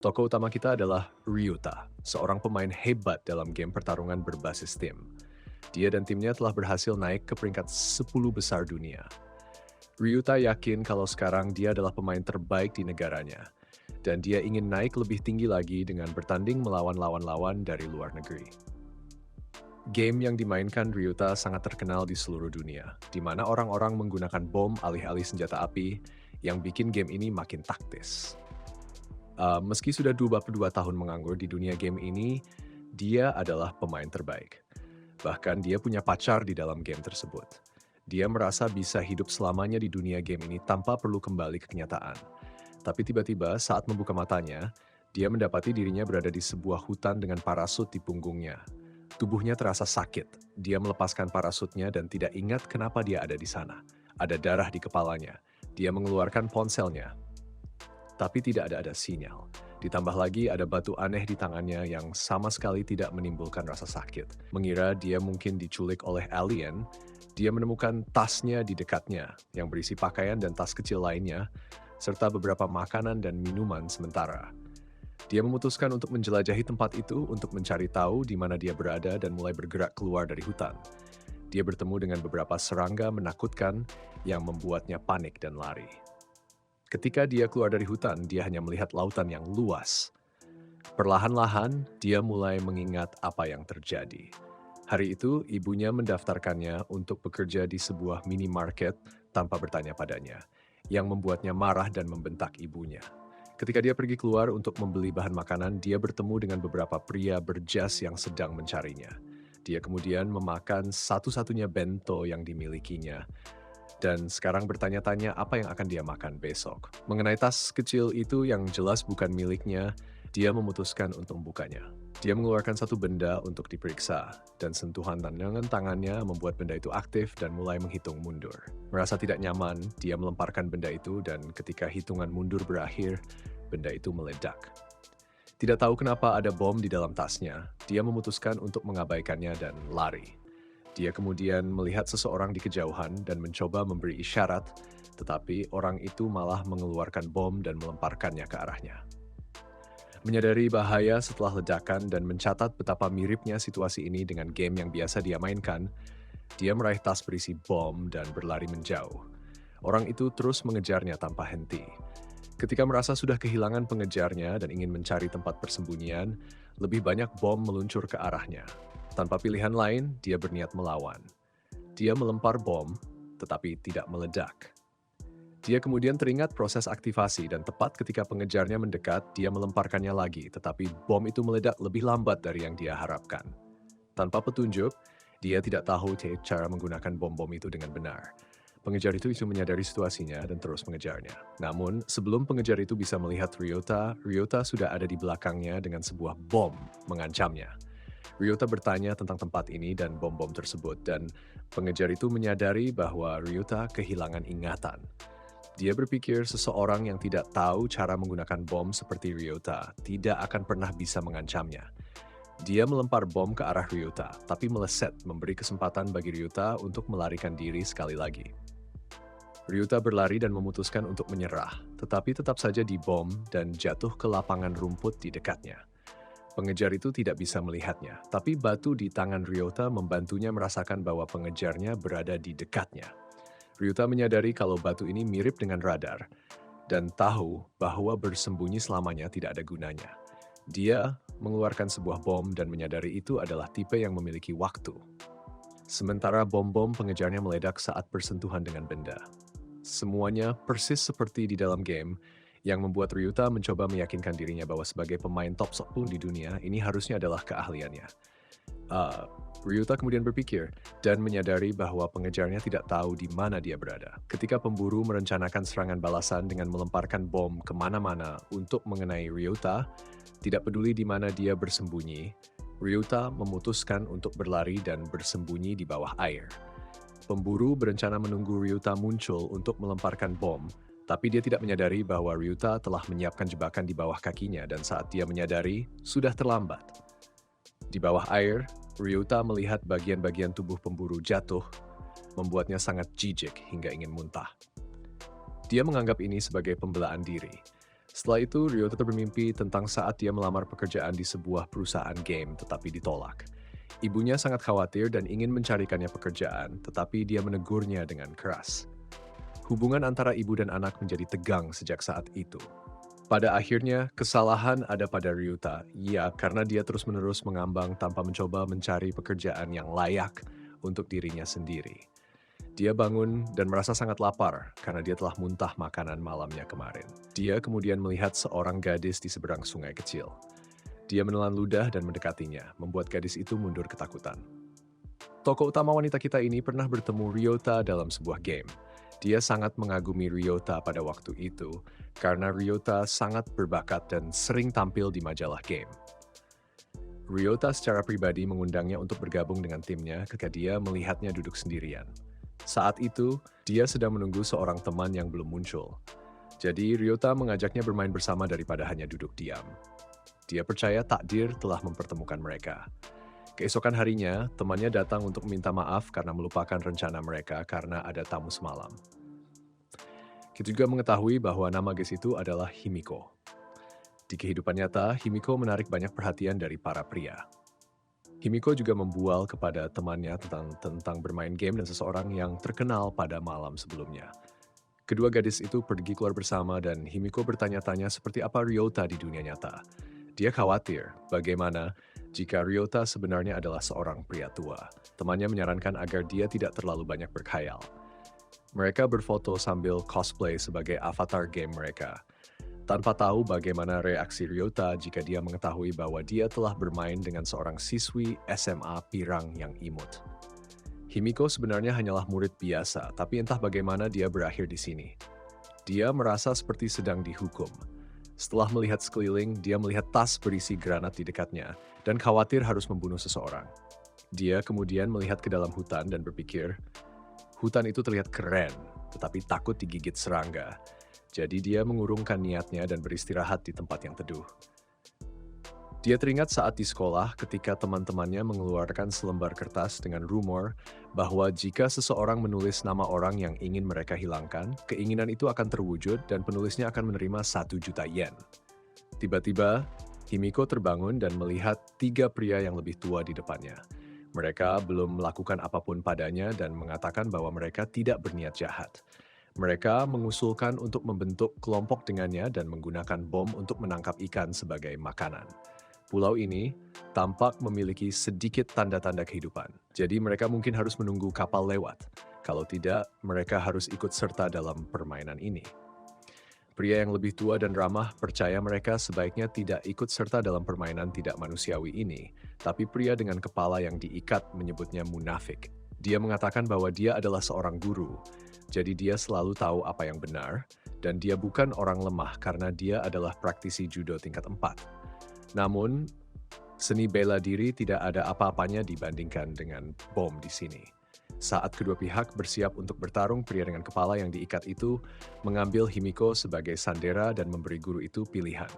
Tokoh utama kita adalah Ryuta, seorang pemain hebat dalam game pertarungan berbasis tim. Dia dan timnya telah berhasil naik ke peringkat 10 besar dunia. Ryuta yakin kalau sekarang dia adalah pemain terbaik di negaranya, dan dia ingin naik lebih tinggi lagi dengan bertanding melawan lawan-lawan dari luar negeri. Game yang dimainkan Ryuta sangat terkenal di seluruh dunia, di mana orang-orang menggunakan bom alih-alih senjata api yang bikin game ini makin taktis. Meski sudah 22 tahun menganggur di dunia game ini, dia adalah pemain terbaik. Bahkan dia punya pacar di dalam game tersebut. Dia merasa bisa hidup selamanya di dunia game ini tanpa perlu kembali ke kenyataan. Tapi tiba-tiba saat membuka matanya, dia mendapati dirinya berada di sebuah hutan dengan parasut di punggungnya. Tubuhnya terasa sakit. Dia melepaskan parasutnya dan tidak ingat kenapa dia ada di sana. Ada darah di kepalanya. Dia mengeluarkan ponselnya, tapi tidak ada sinyal. Ditambah lagi ada batu aneh di tangannya yang sama sekali tidak menimbulkan rasa sakit. Mengira dia mungkin diculik oleh alien, dia menemukan tasnya di dekatnya yang berisi pakaian dan tas kecil lainnya, serta beberapa makanan dan minuman sementara. Dia memutuskan untuk menjelajahi tempat itu untuk mencari tahu di mana dia berada dan mulai bergerak keluar dari hutan. Dia bertemu dengan beberapa serangga menakutkan yang membuatnya panik dan lari. Ketika dia keluar dari hutan, dia hanya melihat lautan yang luas. Perlahan-lahan, dia mulai mengingat apa yang terjadi. Hari itu, ibunya mendaftarkannya untuk bekerja di sebuah minimarket tanpa bertanya padanya, yang membuatnya marah dan membentak ibunya. Ketika dia pergi keluar untuk membeli bahan makanan, dia bertemu dengan beberapa pria berjas yang sedang mencarinya. Dia kemudian memakan satu-satunya bento yang dimilikinya, dan sekarang bertanya-tanya apa yang akan dia makan besok. Mengenai tas kecil itu yang jelas bukan miliknya, dia memutuskan untuk membukanya. Dia mengeluarkan satu benda untuk diperiksa, dan sentuhan tangannya membuat benda itu aktif dan mulai menghitung mundur. Merasa tidak nyaman, dia melemparkan benda itu dan ketika hitungan mundur berakhir, benda itu meledak. Tidak tahu kenapa ada bom di dalam tasnya, dia memutuskan untuk mengabaikannya dan lari. Dia kemudian melihat seseorang di kejauhan dan mencoba memberi isyarat, tetapi orang itu malah mengeluarkan bom dan melemparkannya ke arahnya. Menyadari bahaya setelah ledakan dan mencatat betapa miripnya situasi ini dengan game yang biasa dia mainkan, dia meraih tas berisi bom dan berlari menjauh. Orang itu terus mengejarnya tanpa henti. Ketika merasa sudah kehilangan pengejarnya dan ingin mencari tempat persembunyian, lebih banyak bom meluncur ke arahnya. Tanpa pilihan lain, dia berniat melawan. Dia melempar bom, tetapi tidak meledak. Dia kemudian teringat proses aktivasi dan tepat ketika pengejarnya mendekat, dia melemparkannya lagi, tetapi bom itu meledak lebih lambat dari yang dia harapkan. Tanpa petunjuk, dia tidak tahu cara menggunakan bom-bom itu dengan benar. Pengejar itu menyadari situasinya dan terus mengejarnya. Namun, sebelum pengejar itu bisa melihat Ryota sudah ada di belakangnya dengan sebuah bom mengancamnya. Ryota bertanya tentang tempat ini dan bom-bom tersebut, dan pengejar itu menyadari bahwa Ryota kehilangan ingatan. Dia berpikir seseorang yang tidak tahu cara menggunakan bom seperti Ryota tidak akan pernah bisa mengancamnya. Dia melempar bom ke arah Ryota, tapi meleset memberi kesempatan bagi Ryota untuk melarikan diri sekali lagi. Ryota berlari dan memutuskan untuk menyerah, tetapi tetap saja dibom dan jatuh ke lapangan rumput di dekatnya. Pengejar itu tidak bisa melihatnya, tapi batu di tangan Ryota membantunya merasakan bahwa pengejarnya berada di dekatnya. Ryota menyadari kalau batu ini mirip dengan radar, dan tahu bahwa bersembunyi selamanya tidak ada gunanya. Dia mengeluarkan sebuah bom dan menyadari itu adalah tipe yang memiliki waktu. Sementara bom-bom pengejarnya meledak saat bersentuhan dengan benda. Semuanya persis seperti di dalam game, yang membuat Ryuta mencoba meyakinkan dirinya bahwa sebagai pemain top 10 di dunia, ini harusnya adalah keahliannya. Ryuta kemudian berpikir dan menyadari bahwa pengejarnya tidak tahu di mana dia berada. Ketika pemburu merencanakan serangan balasan dengan melemparkan bom kemana-mana untuk mengenai Ryuta, tidak peduli di mana dia bersembunyi, Ryuta memutuskan untuk berlari dan bersembunyi di bawah air. Pemburu berencana menunggu Ryuta muncul untuk melemparkan bom, tapi dia tidak menyadari bahwa Ryuta telah menyiapkan jebakan di bawah kakinya dan saat dia menyadari, sudah terlambat. Di bawah air, Ryuta melihat bagian-bagian tubuh pemburu jatuh, membuatnya sangat jijik hingga ingin muntah. Dia menganggap ini sebagai pembelaan diri. Setelah itu, Ryota bermimpi tentang saat dia melamar pekerjaan di sebuah perusahaan game tetapi ditolak. Ibunya sangat khawatir dan ingin mencarikannya pekerjaan, tetapi dia menegurnya dengan keras. Hubungan antara ibu dan anak menjadi tegang sejak saat itu. Pada akhirnya, kesalahan ada pada Ryota, ya karena dia terus-menerus mengambang tanpa mencoba mencari pekerjaan yang layak untuk dirinya sendiri. Dia bangun dan merasa sangat lapar karena dia telah muntah makanan malamnya kemarin. Dia kemudian melihat seorang gadis di seberang sungai kecil. Dia menelan ludah dan mendekatinya, membuat gadis itu mundur ketakutan. Tokoh utama wanita kita ini pernah bertemu Ryota dalam sebuah game. Dia sangat mengagumi Ryota pada waktu itu karena Ryota sangat berbakat dan sering tampil di majalah game. Ryota secara pribadi mengundangnya untuk bergabung dengan timnya ketika dia melihatnya duduk sendirian. Saat itu, dia sedang menunggu seorang teman yang belum muncul. Jadi, Ryota mengajaknya bermain bersama daripada hanya duduk diam. Dia percaya takdir telah mempertemukan mereka. Keesokan harinya, temannya datang untuk meminta maaf karena melupakan rencana mereka karena ada tamu semalam. Kita juga mengetahui bahwa nama gadis itu adalah Himiko. Di kehidupan nyata, Himiko menarik banyak perhatian dari para pria. Himiko juga membual kepada temannya tentang bermain game dan seseorang yang terkenal pada malam sebelumnya. Kedua gadis itu pergi keluar bersama dan Himiko bertanya-tanya seperti apa Ryota di dunia nyata. Dia khawatir bagaimana jika Ryota sebenarnya adalah seorang pria tua. Temannya menyarankan agar dia tidak terlalu banyak berkhayal. Mereka berfoto sambil cosplay sebagai avatar game mereka, tanpa tahu bagaimana reaksi Ryota jika dia mengetahui bahwa dia telah bermain dengan seorang siswi SMA pirang yang imut. Himiko sebenarnya hanyalah murid biasa, tapi entah bagaimana dia berakhir di sini. Dia merasa seperti sedang dihukum. Setelah melihat sekeliling, dia melihat tas berisi granat di dekatnya dan khawatir harus membunuh seseorang. Dia kemudian melihat ke dalam hutan dan berpikir, hutan itu terlihat keren, tetapi takut digigit serangga. Jadi dia mengurungkan niatnya dan beristirahat di tempat yang teduh. Dia teringat saat di sekolah ketika teman-temannya mengeluarkan selembar kertas dengan rumor bahwa jika seseorang menulis nama orang yang ingin mereka hilangkan, keinginan itu akan terwujud dan penulisnya akan menerima 1 juta yen. Tiba-tiba, Himiko terbangun dan melihat 3 pria yang lebih tua di depannya. Mereka belum melakukan apapun padanya dan mengatakan bahwa mereka tidak berniat jahat. Mereka mengusulkan untuk membentuk kelompok dengannya dan menggunakan bom untuk menangkap ikan sebagai makanan. Pulau ini tampak memiliki sedikit tanda-tanda kehidupan, jadi mereka mungkin harus menunggu kapal lewat. Kalau tidak, mereka harus ikut serta dalam permainan ini. Pria yang lebih tua dan ramah percaya mereka sebaiknya tidak ikut serta dalam permainan tidak manusiawi ini, tapi pria dengan kepala yang diikat menyebutnya munafik. Dia mengatakan bahwa dia adalah seorang guru, jadi dia selalu tahu apa yang benar, dan dia bukan orang lemah karena dia adalah praktisi judo tingkat 4. Namun, seni bela diri tidak ada apa-apanya dibandingkan dengan bom di sini. Saat kedua pihak bersiap untuk bertarung, pria dengan kepala yang diikat itu mengambil Himiko sebagai sandera dan memberi guru itu pilihan.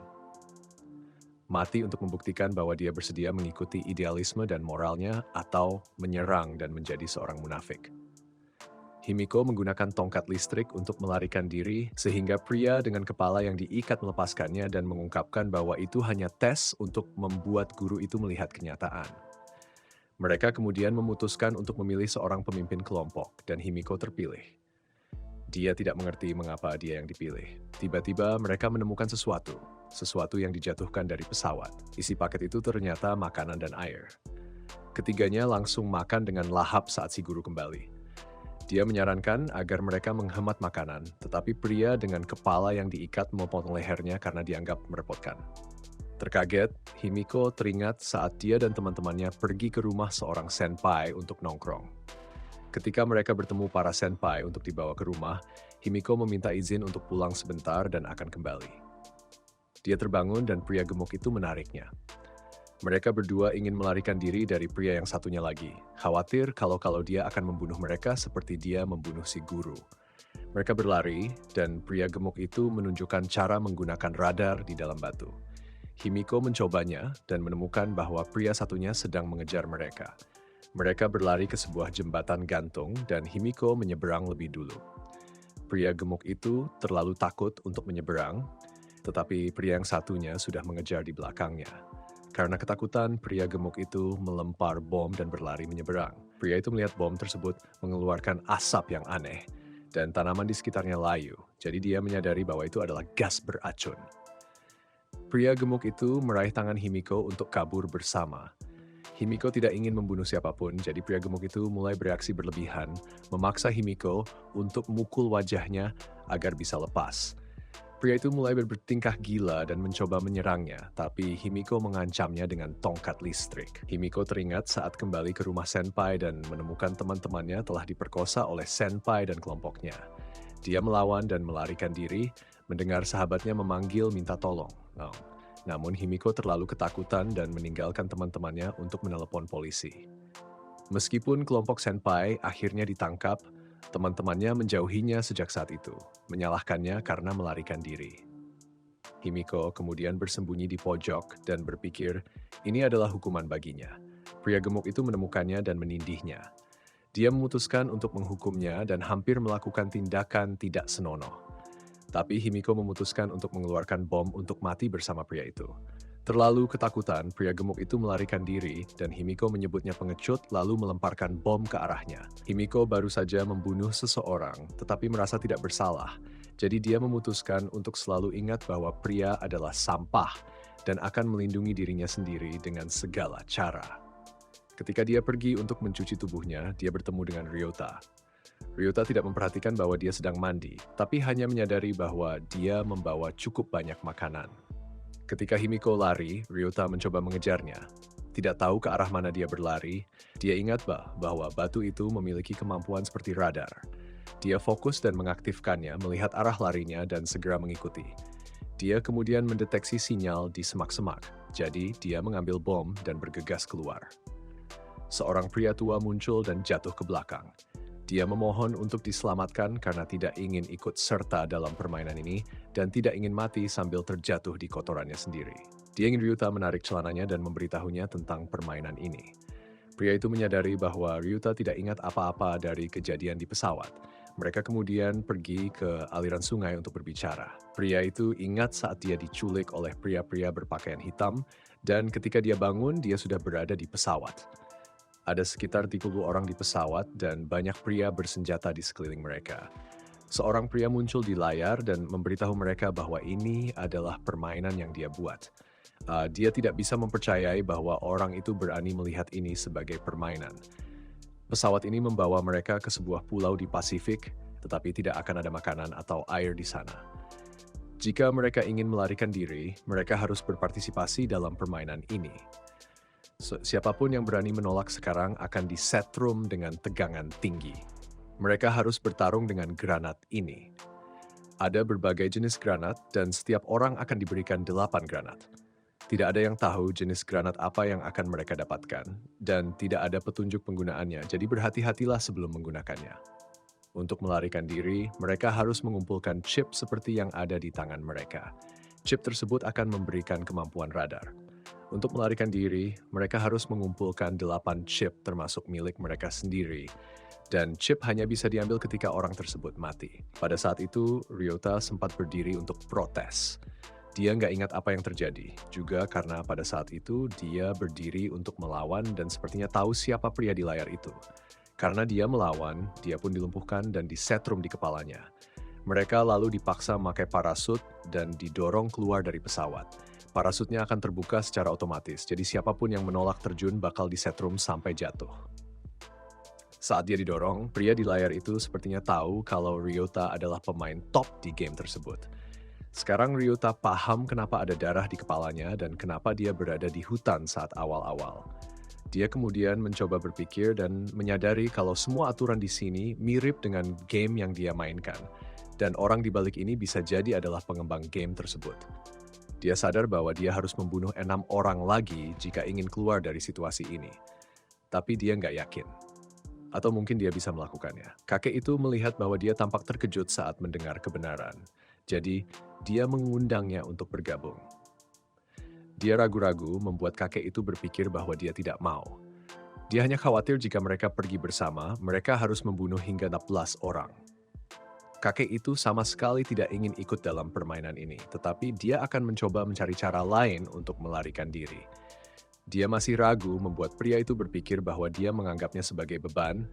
Mati untuk membuktikan bahwa dia bersedia mengikuti idealisme dan moralnya atau menyerang dan menjadi seorang munafik. Himiko menggunakan tongkat listrik untuk melarikan diri sehingga pria dengan kepala yang diikat melepaskannya dan mengungkapkan bahwa itu hanya tes untuk membuat guru itu melihat kenyataan. Mereka kemudian memutuskan untuk memilih seorang pemimpin kelompok dan Himiko terpilih. Dia tidak mengerti mengapa dia yang dipilih. Tiba-tiba mereka menemukan sesuatu yang dijatuhkan dari pesawat. Isi paket itu ternyata makanan dan air. Ketiganya langsung makan dengan lahap saat si guru kembali. Dia menyarankan agar mereka menghemat makanan, tetapi pria dengan kepala yang diikat memotong lehernya karena dianggap merepotkan. Terkaget, Himiko teringat saat dia dan teman-temannya pergi ke rumah seorang senpai untuk nongkrong. Ketika mereka bertemu para senpai untuk dibawa ke rumah, Himiko meminta izin untuk pulang sebentar dan akan kembali. Dia terbangun dan pria gemuk itu menariknya. Mereka berdua ingin melarikan diri dari pria yang satunya lagi, khawatir kalau dia akan membunuh mereka seperti dia membunuh si guru. Mereka berlari, dan pria gemuk itu menunjukkan cara menggunakan radar di dalam batu. Himiko mencobanya dan menemukan bahwa pria satunya sedang mengejar mereka. Mereka berlari ke sebuah jembatan gantung dan Himiko menyeberang lebih dulu. Pria gemuk itu terlalu takut untuk menyeberang. tetapi pria yang satunya sudah mengejar di belakangnya. Karena ketakutan, pria gemuk itu melempar bom dan berlari menyeberang. Pria itu melihat bom tersebut mengeluarkan asap yang aneh, dan tanaman di sekitarnya layu, jadi dia menyadari bahwa itu adalah gas beracun. Pria gemuk itu meraih tangan Himiko untuk kabur bersama. Himiko tidak ingin membunuh siapapun, jadi pria gemuk itu mulai bereaksi berlebihan, memaksa Himiko untuk memukul wajahnya agar bisa lepas. Pria itu mulai bertingkah gila dan mencoba menyerangnya, tapi Himiko mengancamnya dengan tongkat listrik. Himiko teringat saat kembali ke rumah Senpai dan menemukan teman-temannya telah diperkosa oleh Senpai dan kelompoknya. Dia melawan dan melarikan diri, mendengar sahabatnya memanggil minta tolong. Namun Himiko terlalu ketakutan dan meninggalkan teman-temannya untuk menelepon polisi. Meskipun kelompok Senpai akhirnya ditangkap, teman-temannya menjauhinya sejak saat itu, menyalahkannya karena melarikan diri. Himiko kemudian bersembunyi di pojok dan berpikir ini adalah hukuman baginya. Pria gemuk itu menemukannya dan menindihnya. Dia memutuskan untuk menghukumnya dan hampir melakukan tindakan tidak senonoh. Tapi Himiko memutuskan untuk mengeluarkan bom untuk mati bersama pria itu. Terlalu ketakutan, pria gemuk itu melarikan diri dan Himiko menyebutnya pengecut lalu melemparkan bom ke arahnya. Himiko baru saja membunuh seseorang tetapi merasa tidak bersalah. Jadi dia memutuskan untuk selalu ingat bahwa pria adalah sampah dan akan melindungi dirinya sendiri dengan segala cara. Ketika dia pergi untuk mencuci tubuhnya, dia bertemu dengan Ryota. Ryota tidak memperhatikan bahwa dia sedang mandi, tapi hanya menyadari bahwa dia membawa cukup banyak makanan. Ketika Himiko lari, Ryota mencoba mengejarnya. Tidak tahu ke arah mana dia berlari, dia ingat bahwa batu itu memiliki kemampuan seperti radar. Dia fokus dan mengaktifkannya melihat arah larinya dan segera mengikuti. Dia kemudian mendeteksi sinyal di semak-semak, jadi dia mengambil bom dan bergegas keluar. Seorang pria tua muncul dan jatuh ke belakang. Dia memohon untuk diselamatkan karena tidak ingin ikut serta dalam permainan ini dan tidak ingin mati sambil terjatuh di kotorannya sendiri. Dia ingin Ryuta menarik celananya dan memberitahunya tentang permainan ini. Pria itu menyadari bahwa Ryuta tidak ingat apa-apa dari kejadian di pesawat. Mereka kemudian pergi ke aliran sungai untuk berbicara. Pria itu ingat saat dia diculik oleh pria-pria berpakaian hitam dan ketika dia bangun, dia sudah berada di pesawat. Ada sekitar 30 orang di pesawat dan banyak pria bersenjata di sekeliling mereka. Seorang pria muncul di layar dan memberitahu mereka bahwa ini adalah permainan yang dia buat. Dia tidak bisa mempercayai bahwa orang itu berani melihat ini sebagai permainan. Pesawat ini membawa mereka ke sebuah pulau di Pasifik, tetapi tidak akan ada makanan atau air di sana. Jika mereka ingin melarikan diri, mereka harus berpartisipasi dalam permainan ini. Siapapun yang berani menolak sekarang akan disetrum dengan tegangan tinggi. Mereka harus bertarung dengan granat ini. Ada berbagai jenis granat dan setiap orang akan diberikan 8 granat. Tidak ada yang tahu jenis granat apa yang akan mereka dapatkan dan tidak ada petunjuk penggunaannya, jadi berhati-hatilah sebelum menggunakannya. Untuk melarikan diri, mereka harus mengumpulkan chip seperti yang ada di tangan mereka. Chip tersebut akan memberikan kemampuan radar. Untuk melarikan diri, mereka harus mengumpulkan 8 chip termasuk milik mereka sendiri. Dan chip hanya bisa diambil ketika orang tersebut mati. Pada saat itu, Ryota sempat berdiri untuk protes. Dia nggak ingat apa yang terjadi, juga karena pada saat itu dia berdiri untuk melawan dan sepertinya tahu siapa pria di layar itu. Karena dia melawan, dia pun dilumpuhkan dan disetrum di kepalanya. Mereka lalu dipaksa memakai parasut dan didorong keluar dari pesawat. Parasutnya akan terbuka secara otomatis, jadi siapapun yang menolak terjun bakal disetrum sampai jatuh. Saat dia didorong, pria di layar itu sepertinya tahu kalau Ryota adalah pemain top di game tersebut. Sekarang Ryota paham kenapa ada darah di kepalanya dan kenapa dia berada di hutan saat awal-awal. Dia kemudian mencoba berpikir dan menyadari kalau semua aturan di sini mirip dengan game yang dia mainkan, dan orang di balik ini bisa jadi adalah pengembang game tersebut. Dia sadar bahwa dia harus membunuh 6 orang lagi jika ingin keluar dari situasi ini. Tapi dia nggak yakin. Atau mungkin dia bisa melakukannya. Kakek itu melihat bahwa dia tampak terkejut saat mendengar kebenaran. Jadi, dia mengundangnya untuk bergabung. Dia ragu-ragu membuat kakek itu berpikir bahwa dia tidak mau. Dia hanya khawatir jika mereka pergi bersama, mereka harus membunuh hingga 16 orang. Kakek itu sama sekali tidak ingin ikut dalam permainan ini, tetapi dia akan mencoba mencari cara lain untuk melarikan diri. Dia masih ragu membuat pria itu berpikir bahwa dia menganggapnya sebagai beban,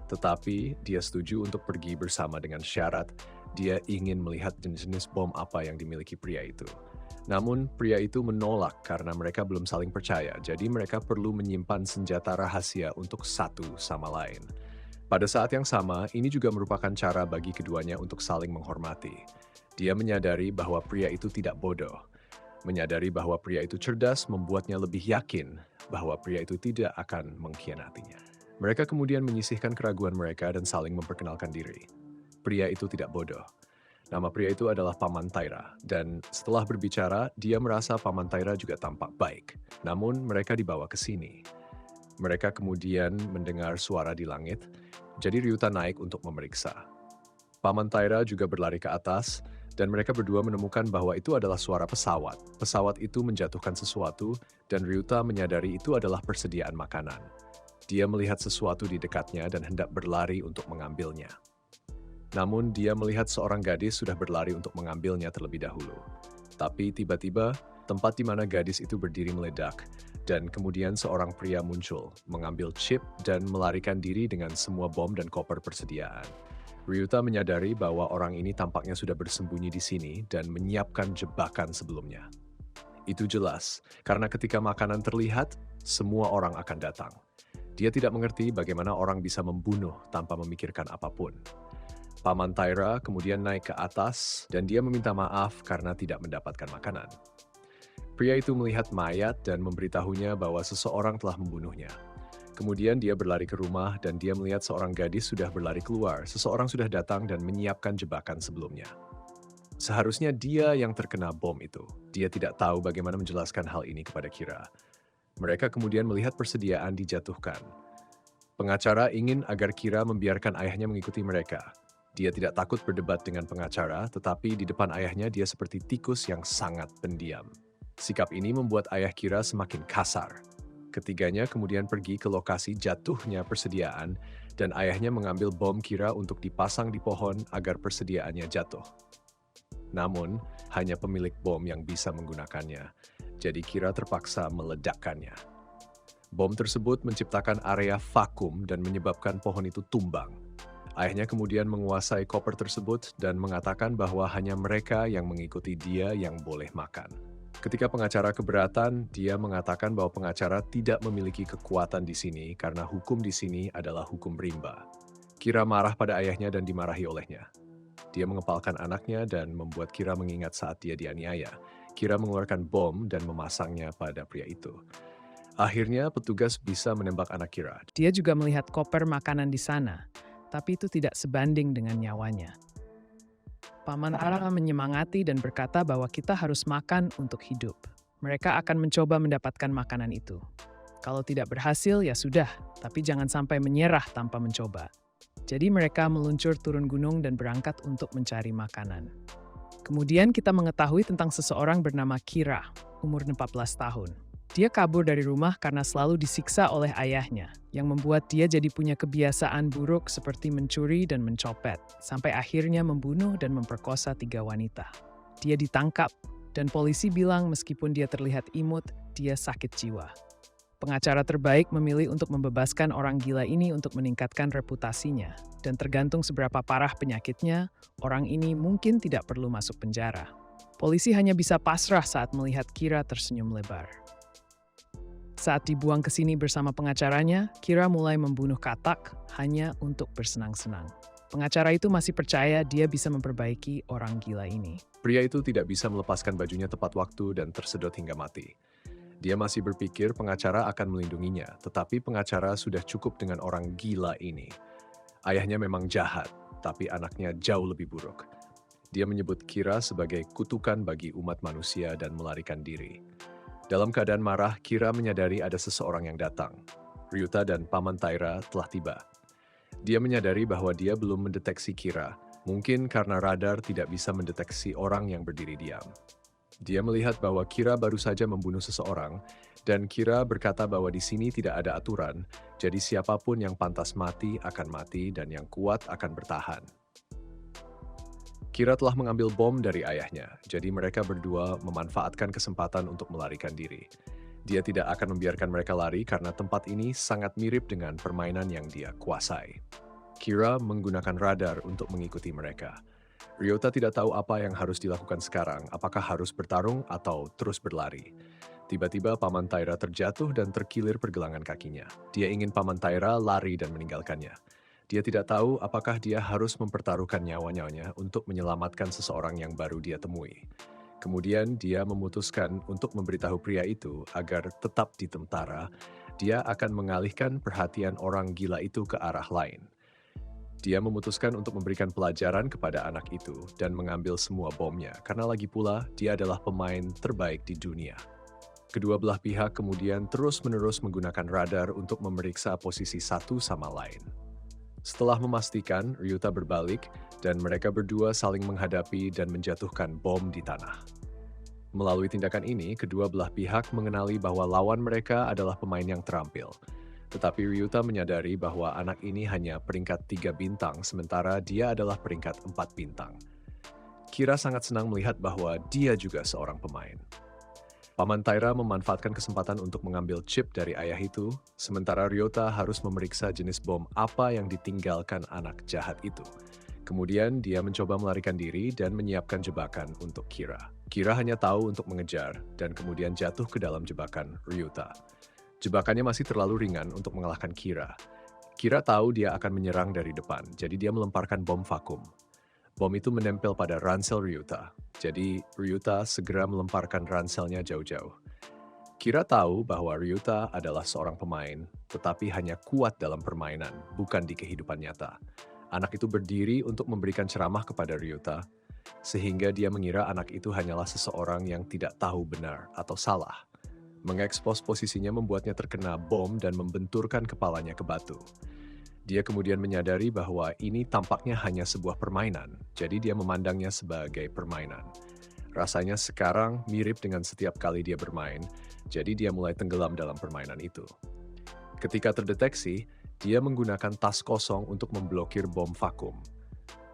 tetapi dia setuju untuk pergi bersama dengan syarat dia ingin melihat jenis-jenis bom apa yang dimiliki pria itu. Namun, pria itu menolak karena mereka belum saling percaya, jadi mereka perlu menyimpan senjata rahasia untuk satu sama lain. Pada saat yang sama, ini juga merupakan cara bagi keduanya untuk saling menghormati. Dia menyadari bahwa pria itu tidak bodoh. Menyadari bahwa pria itu cerdas membuatnya lebih yakin bahwa pria itu tidak akan mengkhianatinya. Mereka kemudian menyisihkan keraguan mereka dan saling memperkenalkan diri. Pria itu tidak bodoh. Nama pria itu adalah Paman Taira, dan setelah berbicara, dia merasa Paman Taira juga tampak baik. Namun, mereka dibawa ke sini. Mereka kemudian mendengar suara di langit, jadi Ryuta naik untuk memeriksa. Paman Taira juga berlari ke atas, dan mereka berdua menemukan bahwa itu adalah suara pesawat. Pesawat itu menjatuhkan sesuatu, dan Ryuta menyadari itu adalah persediaan makanan. Dia melihat sesuatu di dekatnya dan hendak berlari untuk mengambilnya. Namun, dia melihat seorang gadis sudah berlari untuk mengambilnya terlebih dahulu. Tapi tiba-tiba, tempat di mana gadis itu berdiri meledak, dan kemudian seorang pria muncul, mengambil chip dan melarikan diri dengan semua bom dan koper persediaan. Ryuta menyadari bahwa orang ini tampaknya sudah bersembunyi di sini dan menyiapkan jebakan sebelumnya. Itu jelas, karena ketika makanan terlihat, semua orang akan datang. Dia tidak mengerti bagaimana orang bisa membunuh tanpa memikirkan apapun. Paman Taira kemudian naik ke atas dan dia meminta maaf karena tidak mendapatkan makanan. Pria itu melihat mayat dan memberitahunya bahwa seseorang telah membunuhnya. Kemudian dia berlari ke rumah dan dia melihat seorang gadis sudah berlari keluar. Seseorang sudah datang dan menyiapkan jebakan sebelumnya. Seharusnya dia yang terkena bom itu. Dia tidak tahu bagaimana menjelaskan hal ini kepada Kira. Mereka kemudian melihat persediaan dijatuhkan. Pengacara ingin agar Kira membiarkan ayahnya mengikuti mereka. Dia tidak takut berdebat dengan pengacara, tetapi di depan ayahnya dia seperti tikus yang sangat pendiam. Sikap ini membuat ayah Kira semakin kasar. Ketiganya kemudian pergi ke lokasi jatuhnya persediaan, dan ayahnya mengambil bom Kira untuk dipasang di pohon agar persediaannya jatuh. Namun, hanya pemilik bom yang bisa menggunakannya, jadi Kira terpaksa meledakkannya. Bom tersebut menciptakan area vakum dan menyebabkan pohon itu tumbang. Ayahnya kemudian menguasai koper tersebut dan mengatakan bahwa hanya mereka yang mengikuti dia yang boleh makan. Ketika pengacara keberatan, dia mengatakan bahwa pengacara tidak memiliki kekuatan di sini karena hukum di sini adalah hukum rimba. Kira marah pada ayahnya dan dimarahi olehnya. Dia mengepalkan anaknya dan membuat Kira mengingat saat dia dianiaya. Kira mengeluarkan bom dan memasangnya pada pria itu. Akhirnya petugas bisa menembak anak Kira. Dia juga melihat koper makanan di sana, tapi itu tidak sebanding dengan nyawanya. Paman Taira menyemangati dan berkata bahwa kita harus makan untuk hidup. Mereka akan mencoba mendapatkan makanan itu. Kalau tidak berhasil, ya sudah, tapi jangan sampai menyerah tanpa mencoba. Jadi mereka meluncur turun gunung dan berangkat untuk mencari makanan. Kemudian kita mengetahui tentang seseorang bernama Kira, umur 14 tahun. Dia kabur dari rumah karena selalu disiksa oleh ayahnya, yang membuat dia jadi punya kebiasaan buruk seperti mencuri dan mencopet, sampai akhirnya membunuh dan memperkosa 3 wanita. Dia ditangkap, dan polisi bilang meskipun dia terlihat imut, dia sakit jiwa. Pengacara terbaik memilih untuk membebaskan orang gila ini untuk meningkatkan reputasinya, dan tergantung seberapa parah penyakitnya, orang ini mungkin tidak perlu masuk penjara. Polisi hanya bisa pasrah saat melihat Kira tersenyum lebar. Saat dibuang ke sini bersama pengacaranya, Kira mulai membunuh katak hanya untuk bersenang-senang. Pengacara itu masih percaya dia bisa memperbaiki orang gila ini. Pria itu tidak bisa melepaskan bajunya tepat waktu dan tersedot hingga mati. Dia masih berpikir pengacara akan melindunginya, tetapi pengacara sudah cukup dengan orang gila ini. Ayahnya memang jahat, tapi anaknya jauh lebih buruk. Dia menyebut Kira sebagai kutukan bagi umat manusia dan melarikan diri. Dalam keadaan marah, Kira menyadari ada seseorang yang datang. Ryuta dan Paman Taira telah tiba. Dia menyadari bahwa dia belum mendeteksi Kira, mungkin karena radar tidak bisa mendeteksi orang yang berdiri diam. Dia melihat bahwa Kira baru saja membunuh seseorang, dan Kira berkata bahwa di sini tidak ada aturan, jadi siapapun yang pantas mati akan mati dan yang kuat akan bertahan. Kira telah mengambil bom dari ayahnya, jadi mereka berdua memanfaatkan kesempatan untuk melarikan diri. Dia tidak akan membiarkan mereka lari karena tempat ini sangat mirip dengan permainan yang dia kuasai. Kira menggunakan radar untuk mengikuti mereka. Ryota tidak tahu apa yang harus dilakukan sekarang, apakah harus bertarung atau terus berlari. Tiba-tiba Paman Taira terjatuh dan terkilir pergelangan kakinya. Dia ingin Paman Taira lari dan meninggalkannya. Dia tidak tahu apakah dia harus mempertaruhkan nyawanya untuk menyelamatkan seseorang yang baru dia temui. Kemudian dia memutuskan untuk memberitahu pria itu agar tetap di tentara. Dia akan mengalihkan perhatian orang gila itu ke arah lain. Dia memutuskan untuk memberikan pelajaran kepada anak itu dan mengambil semua bomnya, karena lagi pula dia adalah pemain terbaik di dunia. Kedua belah pihak kemudian terus-menerus menggunakan radar untuk memeriksa posisi satu sama lain. Setelah memastikan, Ryuta berbalik dan mereka berdua saling menghadapi dan menjatuhkan bom di tanah. Melalui tindakan ini, kedua belah pihak mengenali bahwa lawan mereka adalah pemain yang terampil. Tetapi Ryuta menyadari bahwa anak ini hanya peringkat 3 bintang, sementara dia adalah peringkat 4 bintang. Kira sangat senang melihat bahwa dia juga seorang pemain. Paman Taira memanfaatkan kesempatan untuk mengambil chip dari ayah itu, sementara Ryota harus memeriksa jenis bom apa yang ditinggalkan anak jahat itu. Kemudian dia mencoba melarikan diri dan menyiapkan jebakan untuk Kira. Kira hanya tahu untuk mengejar dan kemudian jatuh ke dalam jebakan Ryota. Jebakannya masih terlalu ringan untuk mengalahkan Kira. Kira tahu dia akan menyerang dari depan, jadi dia melemparkan bom vakum. Bom itu menempel pada ransel Ryuta, jadi Ryuta segera melemparkan ranselnya jauh-jauh. Kira tahu bahwa Ryuta adalah seorang pemain, tetapi hanya kuat dalam permainan, bukan di kehidupan nyata. Anak itu berdiri untuk memberikan ceramah kepada Ryuta, sehingga dia mengira anak itu hanyalah seseorang yang tidak tahu benar atau salah. Mengekspos posisinya membuatnya terkena bom dan membenturkan kepalanya ke batu. Dia kemudian menyadari bahwa ini tampaknya hanya sebuah permainan, jadi dia memandangnya sebagai permainan. Rasanya sekarang mirip dengan setiap kali dia bermain, jadi dia mulai tenggelam dalam permainan itu. Ketika terdeteksi, dia menggunakan tas kosong untuk memblokir bom vakum.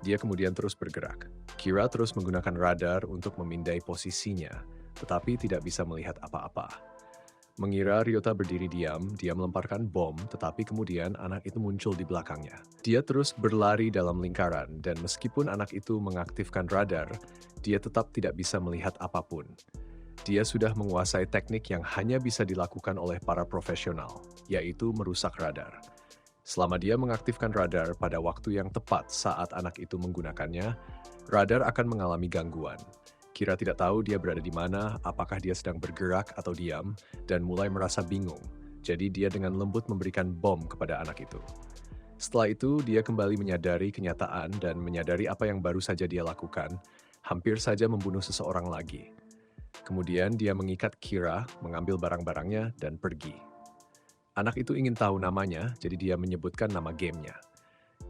Dia kemudian terus bergerak. Kira terus menggunakan radar untuk memindai posisinya, tetapi tidak bisa melihat apa-apa. Mengira Ryota berdiri diam, dia melemparkan bom, tetapi kemudian anak itu muncul di belakangnya. Dia terus berlari dalam lingkaran, dan meskipun anak itu mengaktifkan radar, dia tetap tidak bisa melihat apapun. Dia sudah menguasai teknik yang hanya bisa dilakukan oleh para profesional, yaitu merusak radar. Selama dia mengaktifkan radar pada waktu yang tepat saat anak itu menggunakannya, radar akan mengalami gangguan. Kira tidak tahu dia berada di mana, apakah dia sedang bergerak atau diam, dan mulai merasa bingung. Jadi dia dengan lembut memberikan bom kepada anak itu. Setelah itu, dia kembali menyadari kenyataan dan menyadari apa yang baru saja dia lakukan, hampir saja membunuh seseorang lagi. Kemudian dia mengikat Kira, mengambil barang-barangnya, dan pergi. Anak itu ingin tahu namanya, jadi dia menyebutkan nama gamenya.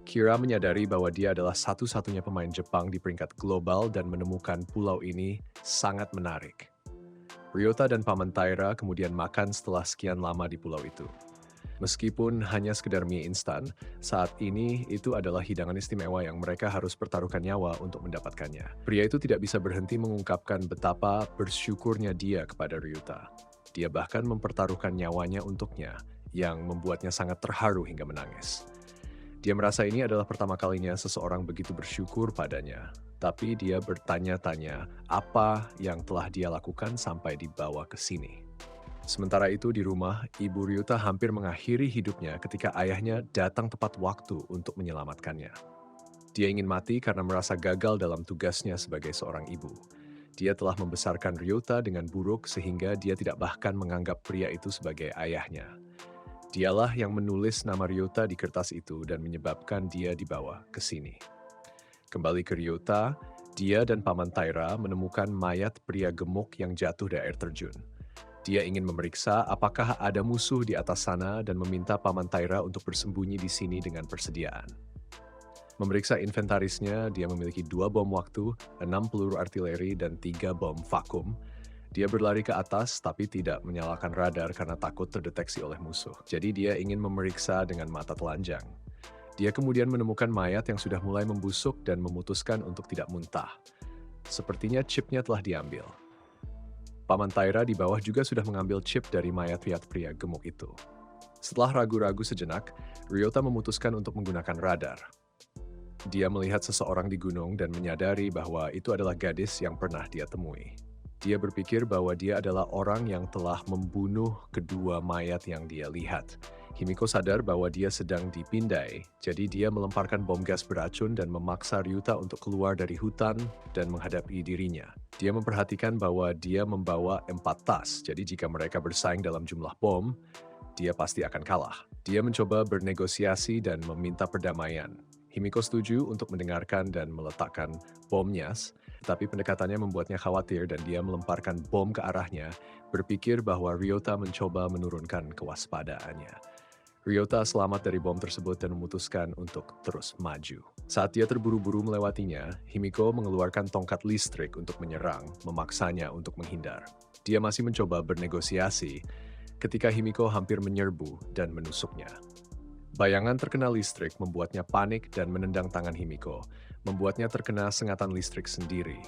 Kira menyadari bahwa dia adalah satu-satunya pemain Jepang di peringkat global dan menemukan pulau ini sangat menarik. Ryota dan Paman Taira kemudian makan setelah sekian lama di pulau itu. Meskipun hanya sekedar mie instan, saat ini itu adalah hidangan istimewa yang mereka harus pertaruhkan nyawa untuk mendapatkannya. Pria itu tidak bisa berhenti mengungkapkan betapa bersyukurnya dia kepada Ryota. Dia bahkan mempertaruhkan nyawanya untuknya, yang membuatnya sangat terharu hingga menangis. Dia merasa ini adalah pertama kalinya seseorang begitu bersyukur padanya, tapi dia bertanya-tanya apa yang telah dia lakukan sampai dibawa ke sini. Sementara itu di rumah, Ibu Ryuta hampir mengakhiri hidupnya ketika ayahnya datang tepat waktu untuk menyelamatkannya. Dia ingin mati karena merasa gagal dalam tugasnya sebagai seorang ibu. Dia telah membesarkan Ryuta dengan buruk sehingga dia tidak bahkan menganggap pria itu sebagai ayahnya. Dialah yang menulis nama Ryota di kertas itu dan menyebabkan dia dibawa ke sini. Kembali ke Ryota, dia dan Paman Taira menemukan mayat pria gemuk yang jatuh dari air terjun. Dia ingin memeriksa apakah ada musuh di atas sana dan meminta Paman Taira untuk bersembunyi di sini dengan persediaan. Memeriksa inventarisnya, dia memiliki 2 bom waktu, 6 peluru artileri, dan 3 bom vakum. Dia berlari ke atas tapi tidak menyalakan radar karena takut terdeteksi oleh musuh. Jadi dia ingin memeriksa dengan mata telanjang. Dia kemudian menemukan mayat yang sudah mulai membusuk dan memutuskan untuk tidak muntah. Sepertinya chipnya telah diambil. Paman Taira di bawah juga sudah mengambil chip dari mayat pria gemuk itu. Setelah ragu-ragu sejenak, Ryota memutuskan untuk menggunakan radar. Dia melihat seseorang di gunung dan menyadari bahwa itu adalah gadis yang pernah dia temui. Dia berpikir bahwa dia adalah orang yang telah membunuh kedua mayat yang dia lihat. Himiko sadar bahwa dia sedang dipindai, jadi dia melemparkan bom gas beracun dan memaksa Ryuta untuk keluar dari hutan dan menghadapi dirinya. Dia memperhatikan bahwa dia membawa 4 tas, jadi jika mereka bersaing dalam jumlah bom, dia pasti akan kalah. Dia mencoba bernegosiasi dan meminta perdamaian. Himiko setuju untuk mendengarkan dan meletakkan bomnya, tetapi pendekatannya membuatnya khawatir dan dia melemparkan bom ke arahnya, berpikir bahwa Ryota mencoba menurunkan kewaspadaannya. Ryota selamat dari bom tersebut dan memutuskan untuk terus maju. Saat dia terburu-buru melewatinya, Himiko mengeluarkan tongkat listrik untuk menyerang, memaksanya untuk menghindar. Dia masih mencoba bernegosiasi ketika Himiko hampir menyerbu dan menusuknya. Bayangan terkena listrik membuatnya panik dan menendang tangan Himiko, membuatnya terkena sengatan listrik sendiri.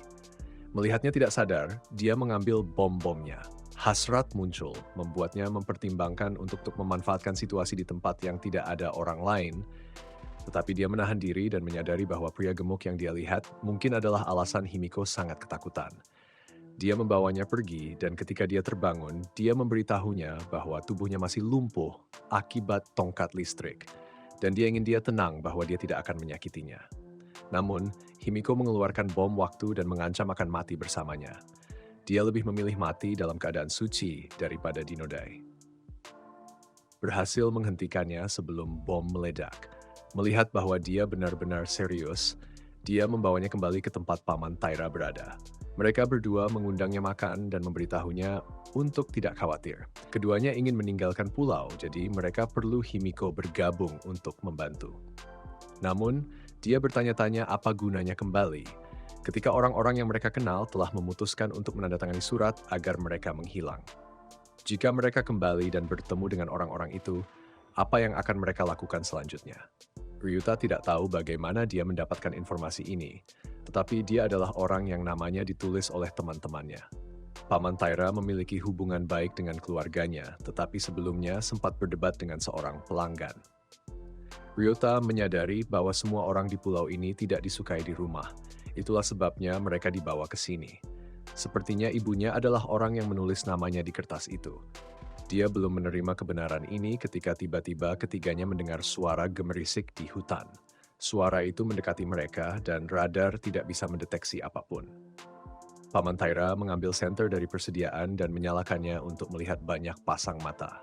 Melihatnya tidak sadar, dia mengambil bom-bomnya. Hasrat muncul, membuatnya mempertimbangkan untuk memanfaatkan situasi di tempat yang tidak ada orang lain. Tetapi dia menahan diri dan menyadari bahwa pria gemuk yang dia lihat mungkin adalah alasan Himiko sangat ketakutan. Dia membawanya pergi dan ketika dia terbangun, dia memberitahunya bahwa tubuhnya masih lumpuh akibat tongkat listrik. Dan dia ingin dia tenang bahwa dia tidak akan menyakitinya. Namun, Himiko mengeluarkan bom waktu dan mengancam akan mati bersamanya. Dia lebih memilih mati dalam keadaan suci daripada dinodai. Berhasil menghentikannya sebelum bom meledak. Melihat bahwa dia benar-benar serius, dia membawanya kembali ke tempat Paman Taira berada. Mereka berdua mengundangnya makan dan memberitahunya untuk tidak khawatir. Keduanya ingin meninggalkan pulau, jadi mereka perlu Himiko bergabung untuk membantu. Namun, dia bertanya-tanya apa gunanya kembali ketika orang-orang yang mereka kenal telah memutuskan untuk menandatangani surat agar mereka menghilang. Jika mereka kembali dan bertemu dengan orang-orang itu, apa yang akan mereka lakukan selanjutnya? Ryuta tidak tahu bagaimana dia mendapatkan informasi ini, tetapi dia adalah orang yang namanya ditulis oleh teman-temannya. Paman Taira memiliki hubungan baik dengan keluarganya, tetapi sebelumnya sempat berdebat dengan seorang pelanggan. Ryuta menyadari bahwa semua orang di pulau ini tidak disukai di rumah. Itulah sebabnya mereka dibawa ke sini. Sepertinya ibunya adalah orang yang menulis namanya di kertas itu. Dia belum menerima kebenaran ini ketika tiba-tiba ketiganya mendengar suara gemerisik di hutan. Suara itu mendekati mereka dan radar tidak bisa mendeteksi apapun. Paman Taira mengambil senter dari persediaan dan menyalakannya untuk melihat banyak pasang mata.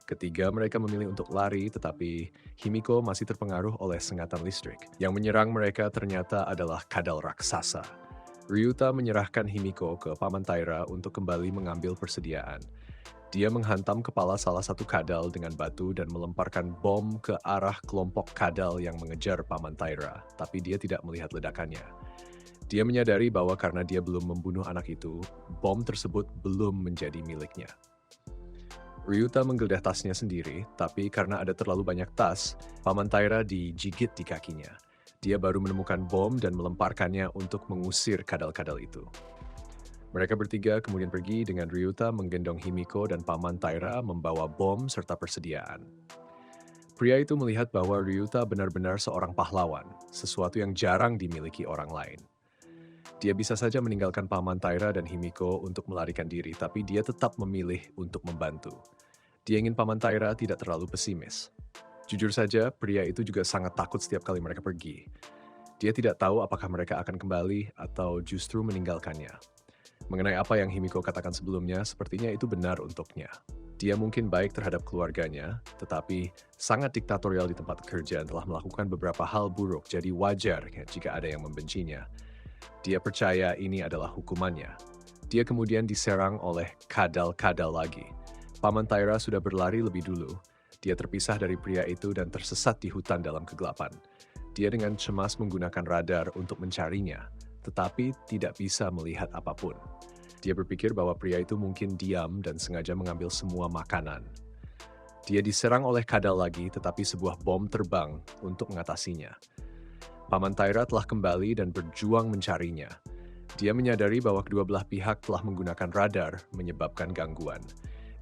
Ketiga mereka memilih untuk lari, tetapi Himiko masih terpengaruh oleh sengatan listrik. Yang menyerang mereka ternyata adalah kadal raksasa. Ryuta menyerahkan Himiko ke Paman Taira untuk kembali mengambil persediaan. Dia menghantam kepala salah satu kadal dengan batu dan melemparkan bom ke arah kelompok kadal yang mengejar Paman Taira, tapi dia tidak melihat ledakannya. Dia menyadari bahwa karena dia belum membunuh anak itu, bom tersebut belum menjadi miliknya. Ryuta menggeledah tasnya sendiri, tapi karena ada terlalu banyak tas, Paman Taira digigit di kakinya. Dia baru menemukan bom dan melemparkannya untuk mengusir kadal-kadal itu. Mereka bertiga kemudian pergi dengan Ryuta menggendong Himiko dan Paman Taira membawa bom serta persediaan. Pria itu melihat bahwa Ryuta benar-benar seorang pahlawan, sesuatu yang jarang dimiliki orang lain. Dia bisa saja meninggalkan Paman Taira dan Himiko untuk melarikan diri, tapi dia tetap memilih untuk membantu. Dia ingin Paman Taira tidak terlalu pesimis. Jujur saja, pria itu juga sangat takut setiap kali mereka pergi. Dia tidak tahu apakah mereka akan kembali atau justru meninggalkannya. Mengenai apa yang Himiko katakan sebelumnya, sepertinya itu benar untuknya. Dia mungkin baik terhadap keluarganya, tetapi sangat diktatorial di tempat kerja dan telah melakukan beberapa hal buruk, jadi wajar jika ada yang membencinya. Dia percaya ini adalah hukumannya. Dia kemudian diserang oleh kadal-kadal lagi. Paman Taira sudah berlari lebih dulu. Dia terpisah dari pria itu dan tersesat di hutan dalam kegelapan. Dia dengan cemas menggunakan radar untuk mencarinya, tetapi tidak bisa melihat apapun. Dia berpikir bahwa pria itu mungkin diam dan sengaja mengambil semua makanan. Dia diserang oleh kadal lagi, tetapi sebuah bom terbang untuk mengatasinya. Paman Taira telah kembali dan berjuang mencarinya. Dia menyadari bahwa kedua belah pihak telah menggunakan radar, menyebabkan gangguan.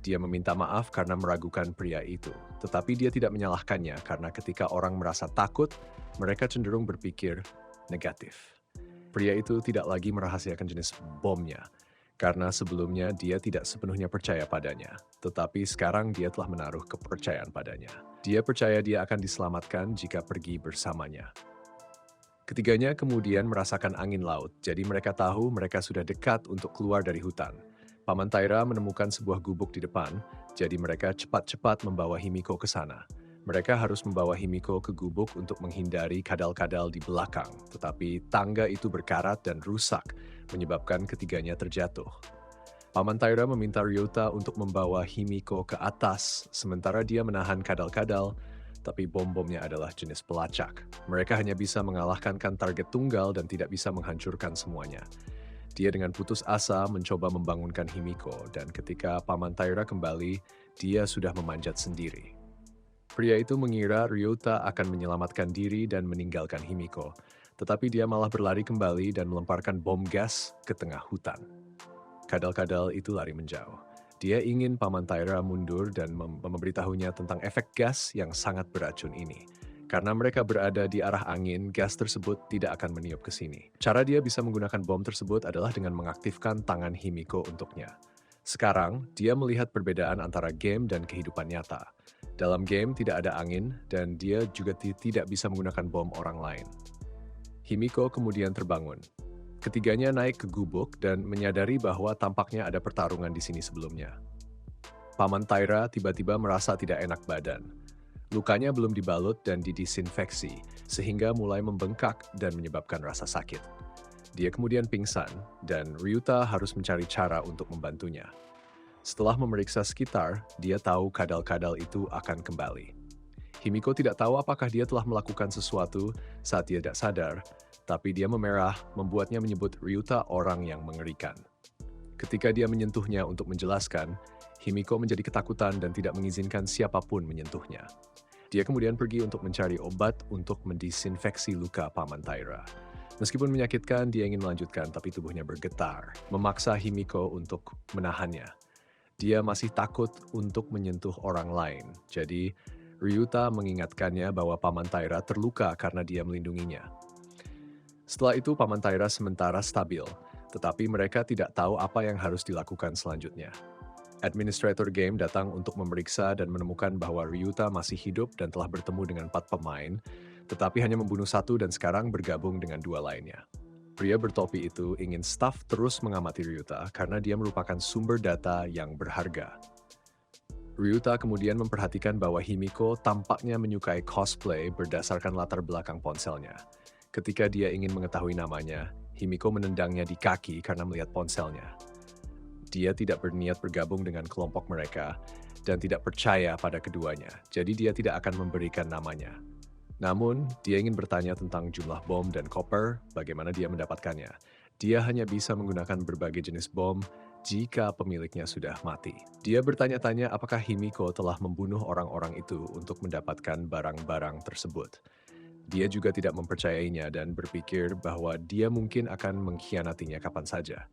Dia meminta maaf karena meragukan pria itu, tetapi dia tidak menyalahkannya karena ketika orang merasa takut, mereka cenderung berpikir negatif. Pria itu tidak lagi merahasiakan jenis bomnya, karena sebelumnya dia tidak sepenuhnya percaya padanya, tetapi sekarang dia telah menaruh kepercayaan padanya. Dia percaya dia akan diselamatkan jika pergi bersamanya. Ketiganya kemudian merasakan angin laut, jadi mereka tahu mereka sudah dekat untuk keluar dari hutan. Paman Taira menemukan sebuah gubuk di depan, jadi mereka cepat-cepat membawa Himiko ke sana. Mereka harus membawa Himiko ke gubuk untuk menghindari kadal-kadal di belakang, tetapi tangga itu berkarat dan rusak, menyebabkan ketiganya terjatuh. Paman Taira meminta Ryota untuk membawa Himiko ke atas, sementara dia menahan kadal-kadal, tapi bom-bomnya adalah jenis pelacak. Mereka hanya bisa mengalahkan target tunggal dan tidak bisa menghancurkan semuanya. Dia dengan putus asa mencoba membangunkan Himiko, dan ketika Paman Taira kembali, dia sudah memanjat sendiri. Pria itu mengira Ryota akan menyelamatkan diri dan meninggalkan Himiko, tetapi dia malah berlari kembali dan melemparkan bom gas ke tengah hutan. Kadal-kadal itu lari menjauh. Dia ingin Paman Taira mundur dan memberitahunya tentang efek gas yang sangat beracun ini. Karena mereka berada di arah angin, gas tersebut tidak akan meniup ke sini. Cara dia bisa menggunakan bom tersebut adalah dengan mengaktifkan tangan Himiko untuknya. Sekarang, dia melihat perbedaan antara game dan kehidupan nyata. Dalam game tidak ada angin, dan dia juga tidak bisa menggunakan bom orang lain. Himiko kemudian terbangun. Ketiganya naik ke gubuk dan menyadari bahwa tampaknya ada pertarungan di sini sebelumnya. Paman Taira tiba-tiba merasa tidak enak badan. Lukanya belum dibalut dan didisinfeksi, sehingga mulai membengkak dan menyebabkan rasa sakit. Dia kemudian pingsan, dan Ryota harus mencari cara untuk membantunya. Setelah memeriksa sekitar, dia tahu kadal-kadal itu akan kembali. Himiko tidak tahu apakah dia telah melakukan sesuatu saat dia tidak sadar, tapi dia memerah, membuatnya menyebut Ryota orang yang mengerikan. Ketika dia menyentuhnya untuk menjelaskan, Himiko menjadi ketakutan dan tidak mengizinkan siapapun menyentuhnya. Dia kemudian pergi untuk mencari obat untuk mendisinfeksi luka Paman Taira. Meskipun menyakitkan, dia ingin melanjutkan, tapi tubuhnya bergetar, memaksa Himiko untuk menahannya. Dia masih takut untuk menyentuh orang lain, jadi Ryota mengingatkannya bahwa Paman Taira terluka karena dia melindunginya. Setelah itu, Paman Taira sementara stabil, tetapi mereka tidak tahu apa yang harus dilakukan selanjutnya. Administrator game datang untuk memeriksa dan menemukan bahwa Ryota masih hidup dan telah bertemu dengan 4 pemain, tetapi hanya membunuh 1 dan sekarang bergabung dengan 2 lainnya. Pria bertopi itu ingin staf terus mengamati Ryota karena dia merupakan sumber data yang berharga. Ryota kemudian memperhatikan bahwa Himiko tampaknya menyukai cosplay berdasarkan latar belakang ponselnya. Ketika dia ingin mengetahui namanya, Himiko menendangnya di kaki karena melihat ponselnya. Dia tidak berniat bergabung dengan kelompok mereka dan tidak percaya pada keduanya, jadi dia tidak akan memberikan namanya. Namun, dia ingin bertanya tentang jumlah bom dan koper, bagaimana dia mendapatkannya. Dia hanya bisa menggunakan berbagai jenis bom jika pemiliknya sudah mati. Dia bertanya-tanya apakah Himiko telah membunuh orang-orang itu untuk mendapatkan barang-barang tersebut. Dia juga tidak mempercayainya dan berpikir bahwa dia mungkin akan mengkhianatinya kapan saja.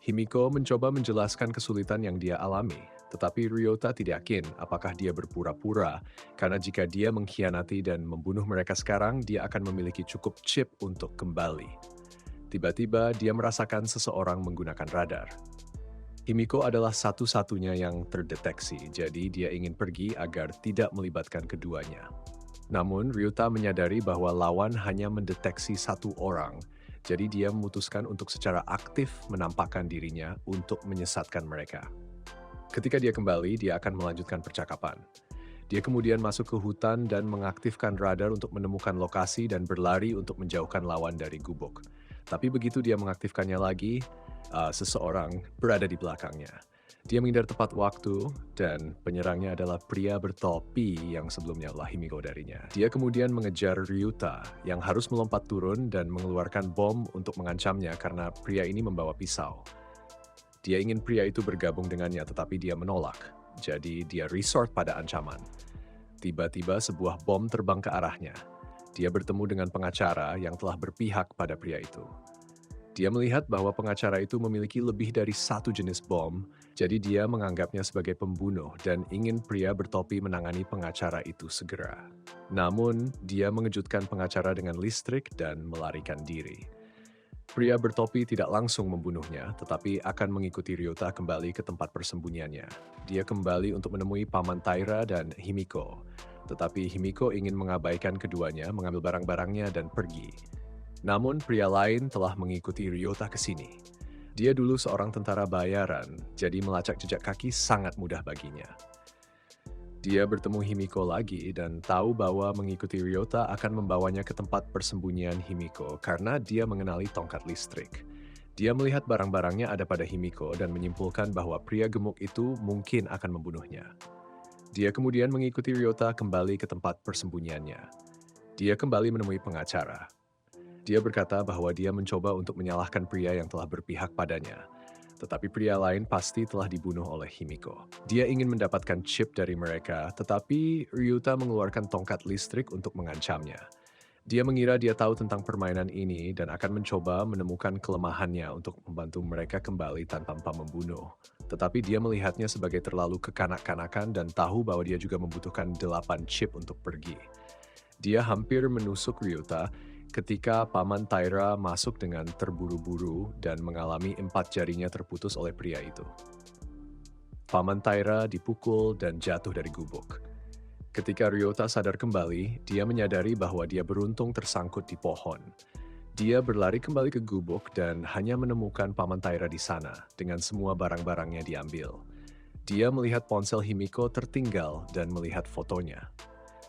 Himiko mencoba menjelaskan kesulitan yang dia alami, tetapi Ryota tidak yakin apakah dia berpura-pura, karena jika dia mengkhianati dan membunuh mereka sekarang, dia akan memiliki cukup chip untuk kembali. Tiba-tiba dia merasakan seseorang menggunakan radar. Himiko adalah satu-satunya yang terdeteksi, jadi dia ingin pergi agar tidak melibatkan keduanya. Namun, Ryota menyadari bahwa lawan hanya mendeteksi 1 orang, jadi dia memutuskan untuk secara aktif menampakkan dirinya untuk menyesatkan mereka. Ketika dia kembali, dia akan melanjutkan percakapan. Dia kemudian masuk ke hutan dan mengaktifkan radar untuk menemukan lokasi dan berlari untuk menjauhkan lawan dari gubuk. Tapi begitu dia mengaktifkannya lagi, seseorang berada di belakangnya. Dia menghindar tepat waktu, dan penyerangnya adalah pria bertopi yang sebelumnya adalah Himiko darinya. Dia kemudian mengejar Ryota, yang harus melompat turun dan mengeluarkan bom untuk mengancamnya karena pria ini membawa pisau. Dia ingin pria itu bergabung dengannya, tetapi dia menolak. jadi dia resort pada ancaman. Tiba-tiba sebuah bom terbang ke arahnya. Dia bertemu dengan pengacara yang telah berpihak pada pria itu. Dia melihat bahwa pengacara itu memiliki lebih dari satu jenis bom, jadi dia menganggapnya sebagai pembunuh dan ingin pria bertopi menangani pengacara itu segera. Namun, dia mengejutkan pengacara dengan listrik dan melarikan diri. Pria bertopi tidak langsung membunuhnya, tetapi akan mengikuti Ryota kembali ke tempat persembunyiannya. Dia kembali untuk menemui Paman Taira dan Himiko, tetapi Himiko ingin mengabaikan keduanya, mengambil barang-barangnya dan pergi. Namun pria lain telah mengikuti Ryota ke sini. Dia dulu seorang tentara bayaran, jadi melacak jejak kaki sangat mudah baginya. Dia bertemu Himiko lagi dan tahu bahwa mengikuti Ryota akan membawanya ke tempat persembunyian Himiko karena dia mengenali tongkat listrik. Dia melihat barang-barangnya ada pada Himiko dan menyimpulkan bahwa pria gemuk itu mungkin akan membunuhnya. Dia kemudian mengikuti Ryota kembali ke tempat persembunyiannya. Dia kembali menemui pengacara. Dia berkata bahwa dia mencoba untuk menyalahkan pria yang telah berpihak padanya. Tetapi pria lain pasti telah dibunuh oleh Himiko. Dia ingin mendapatkan chip dari mereka, tetapi Ryota mengeluarkan tongkat listrik untuk mengancamnya. Dia mengira dia tahu tentang permainan ini dan akan mencoba menemukan kelemahannya untuk membantu mereka kembali tanpa membunuh. Tetapi dia melihatnya sebagai terlalu kekanak-kanakan dan tahu bahwa dia juga membutuhkan 8 chip untuk pergi. Dia hampir menusuk Ryota ketika Paman Taira masuk dengan terburu-buru dan mengalami 4 jarinya terputus oleh pria itu. Paman Taira dipukul dan jatuh dari gubuk. Ketika Ryota sadar kembali, dia menyadari bahwa dia beruntung tersangkut di pohon. Dia berlari kembali ke gubuk dan hanya menemukan Paman Taira di sana, dengan semua barang-barangnya diambil. Dia melihat ponsel Himiko tertinggal dan melihat fotonya.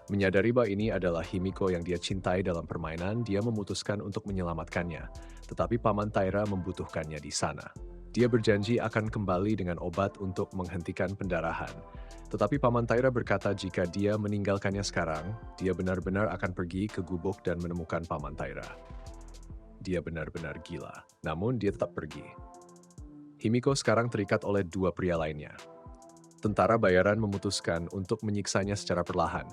Menyadari bahwa ini adalah Himiko yang dia cintai dalam permainan, dia memutuskan untuk menyelamatkannya. Tetapi Paman Taira membutuhkannya di sana. Dia berjanji akan kembali dengan obat untuk menghentikan pendarahan. Tetapi Paman Taira berkata jika dia meninggalkannya sekarang, dia benar-benar akan pergi ke gubuk dan menemukan Paman Taira. Dia benar-benar gila, namun dia tetap pergi. Himiko sekarang terikat oleh 2 pria lainnya. Tentara bayaran memutuskan untuk menyiksanya secara perlahan.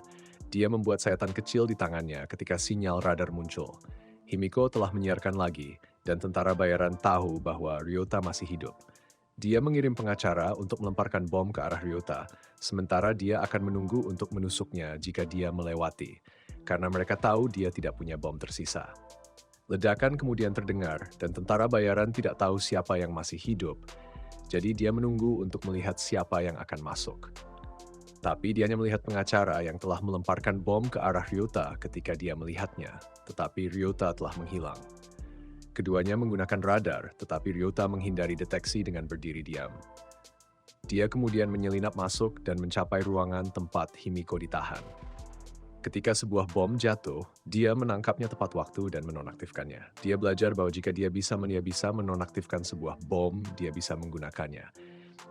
Dia membuat sayatan kecil di tangannya ketika sinyal radar muncul. Himiko telah menyiarkan lagi, dan tentara bayaran tahu bahwa Ryota masih hidup. Dia mengirim pengacara untuk melemparkan bom ke arah Ryota, sementara dia akan menunggu untuk menusuknya jika dia melewati, karena mereka tahu dia tidak punya bom tersisa. Ledakan kemudian terdengar, dan tentara bayaran tidak tahu siapa yang masih hidup, jadi dia menunggu untuk melihat siapa yang akan masuk. Tapi dia hanya melihat pengacara yang telah melemparkan bom ke arah Ryota ketika dia melihatnya, tetapi Ryota telah menghilang. Keduanya menggunakan radar, tetapi Ryota menghindari deteksi dengan berdiri diam. Dia kemudian menyelinap masuk dan mencapai ruangan tempat Himiko ditahan. Ketika sebuah bom jatuh, dia menangkapnya tepat waktu dan menonaktifkannya. Dia belajar bahwa jika dia bisa menonaktifkan sebuah bom, dia bisa menggunakannya.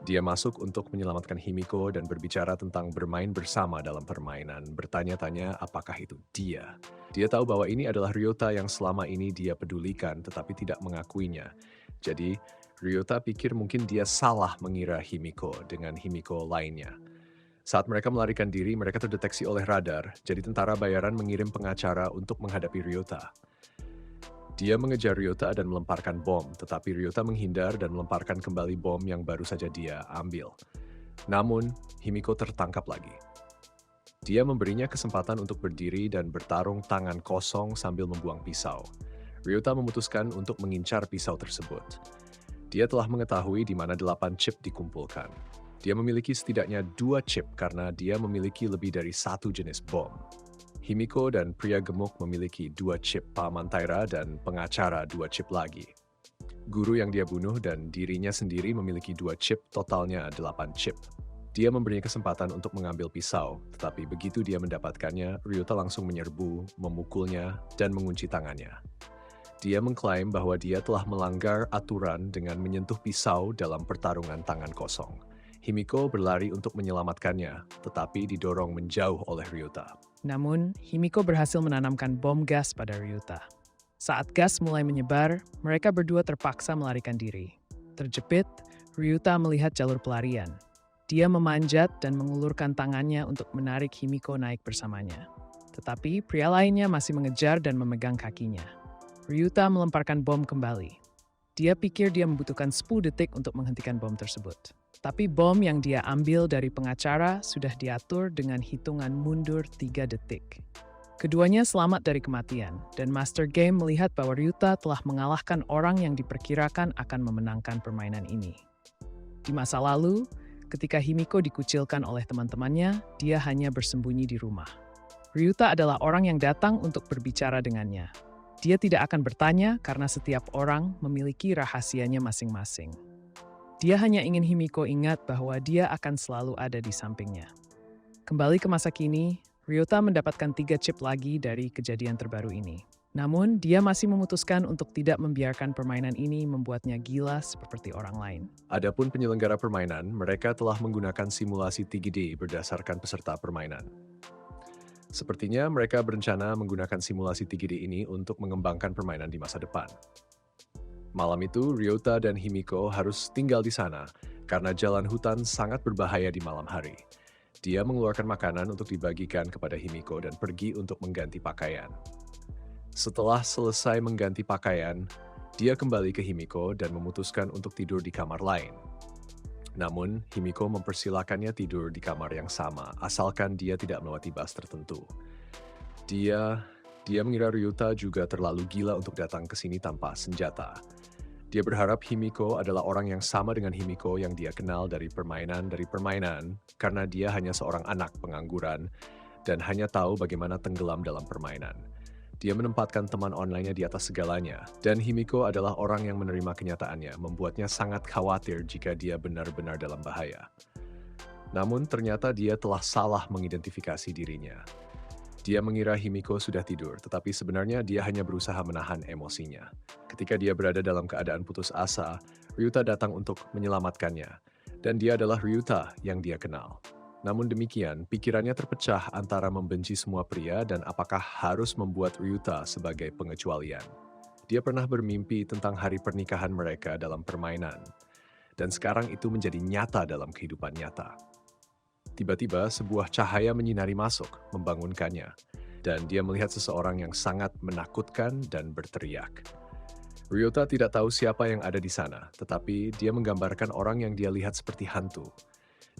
Dia masuk untuk menyelamatkan Himiko dan berbicara tentang bermain bersama dalam permainan, bertanya-tanya apakah itu dia. Dia tahu bahwa ini adalah Ryota yang selama ini dia pedulikan tetapi tidak mengakuinya. Jadi, Ryota pikir mungkin dia salah mengira Himiko dengan Himiko lainnya. Saat mereka melarikan diri, mereka terdeteksi oleh radar, jadi tentara bayaran mengirim pengacara untuk menghadapi Ryota. Dia mengejar Ryota dan melemparkan bom, tetapi Ryota menghindar dan melemparkan kembali bom yang baru saja dia ambil. Namun, Himiko tertangkap lagi. Dia memberinya kesempatan untuk berdiri dan bertarung tangan kosong sambil membuang pisau. Ryota memutuskan untuk mengincar pisau tersebut. Dia telah mengetahui di mana 8 chip dikumpulkan. Dia memiliki setidaknya 2 chip karena dia memiliki lebih dari 1 jenis bom. Himiko dan pria gemuk memiliki 2 chip Paman Taira dan pengacara 2 chip lagi. Guru yang dia bunuh dan dirinya sendiri memiliki 2 chip, totalnya 8 chip. Dia memberinya kesempatan untuk mengambil pisau, tetapi begitu dia mendapatkannya, Ryota langsung menyerbu, memukulnya, dan mengunci tangannya. Dia mengklaim bahwa dia telah melanggar aturan dengan menyentuh pisau dalam pertarungan tangan kosong. Himiko berlari untuk menyelamatkannya, tetapi didorong menjauh oleh Ryota. Namun, Himiko berhasil menanamkan bom gas pada Ryota. Saat gas mulai menyebar, mereka berdua terpaksa melarikan diri. Terjepit, Ryota melihat jalur pelarian. Dia memanjat dan mengulurkan tangannya untuk menarik Himiko naik bersamanya. Tetapi pria lainnya masih mengejar dan memegang kakinya. Ryuta melemparkan bom kembali. Dia pikir dia membutuhkan 10 detik untuk menghentikan bom tersebut. Tapi bom yang dia ambil dari pengacara sudah diatur dengan hitungan mundur 3 detik. Keduanya selamat dari kematian, dan Master Game melihat bahwa Ryuta telah mengalahkan orang yang diperkirakan akan memenangkan permainan ini. Di masa lalu, ketika Himiko dikucilkan oleh teman-temannya, dia hanya bersembunyi di rumah. Ryuta adalah orang yang datang untuk berbicara dengannya. Dia tidak akan bertanya karena setiap orang memiliki rahasianya masing-masing. Dia hanya ingin Himiko ingat bahwa dia akan selalu ada di sampingnya. Kembali ke masa kini, Ryuta mendapatkan 3 chip lagi dari kejadian terbaru ini. Namun, dia masih memutuskan untuk tidak membiarkan permainan ini membuatnya gila seperti orang lain. Adapun penyelenggara permainan, mereka telah menggunakan simulasi 3D berdasarkan peserta permainan. Sepertinya mereka berencana menggunakan simulasi 3D ini untuk mengembangkan permainan di masa depan. Malam itu, Ryuta dan Himiko harus tinggal di sana karena jalan hutan sangat berbahaya di malam hari. Dia mengeluarkan makanan untuk dibagikan kepada Himiko dan pergi untuk mengganti pakaian. Setelah selesai mengganti pakaian, dia kembali ke Himiko dan memutuskan untuk tidur di kamar lain. Namun, Himiko mempersilakannya tidur di kamar yang sama, asalkan dia tidak melewati bas tertentu. Dia mengira Ryuta juga terlalu gila untuk datang ke sini tanpa senjata. Dia berharap Himiko adalah orang yang sama dengan Himiko yang dia kenal dari permainan karena dia hanya seorang anak pengangguran dan hanya tahu bagaimana tenggelam dalam permainan. Dia menempatkan teman online-nya di atas segalanya, dan Himiko adalah orang yang menerima kenyataannya, membuatnya sangat khawatir jika dia benar-benar dalam bahaya. Namun ternyata dia telah salah mengidentifikasi dirinya. Dia mengira Himiko sudah tidur, tetapi sebenarnya dia hanya berusaha menahan emosinya. Ketika dia berada dalam keadaan putus asa, Ryuta datang untuk menyelamatkannya, dan dia adalah Ryuta yang dia kenal. Namun demikian, pikirannya terpecah antara membenci semua pria dan apakah harus membuat Ryuta sebagai pengecualian. Dia pernah bermimpi tentang hari pernikahan mereka dalam permainan, dan sekarang itu menjadi nyata dalam kehidupan nyata. Tiba-tiba sebuah cahaya menyinari masuk, membangunkannya, dan dia melihat seseorang yang sangat menakutkan dan berteriak. Ryuta tidak tahu siapa yang ada di sana, tetapi dia menggambarkan orang yang dia lihat seperti hantu.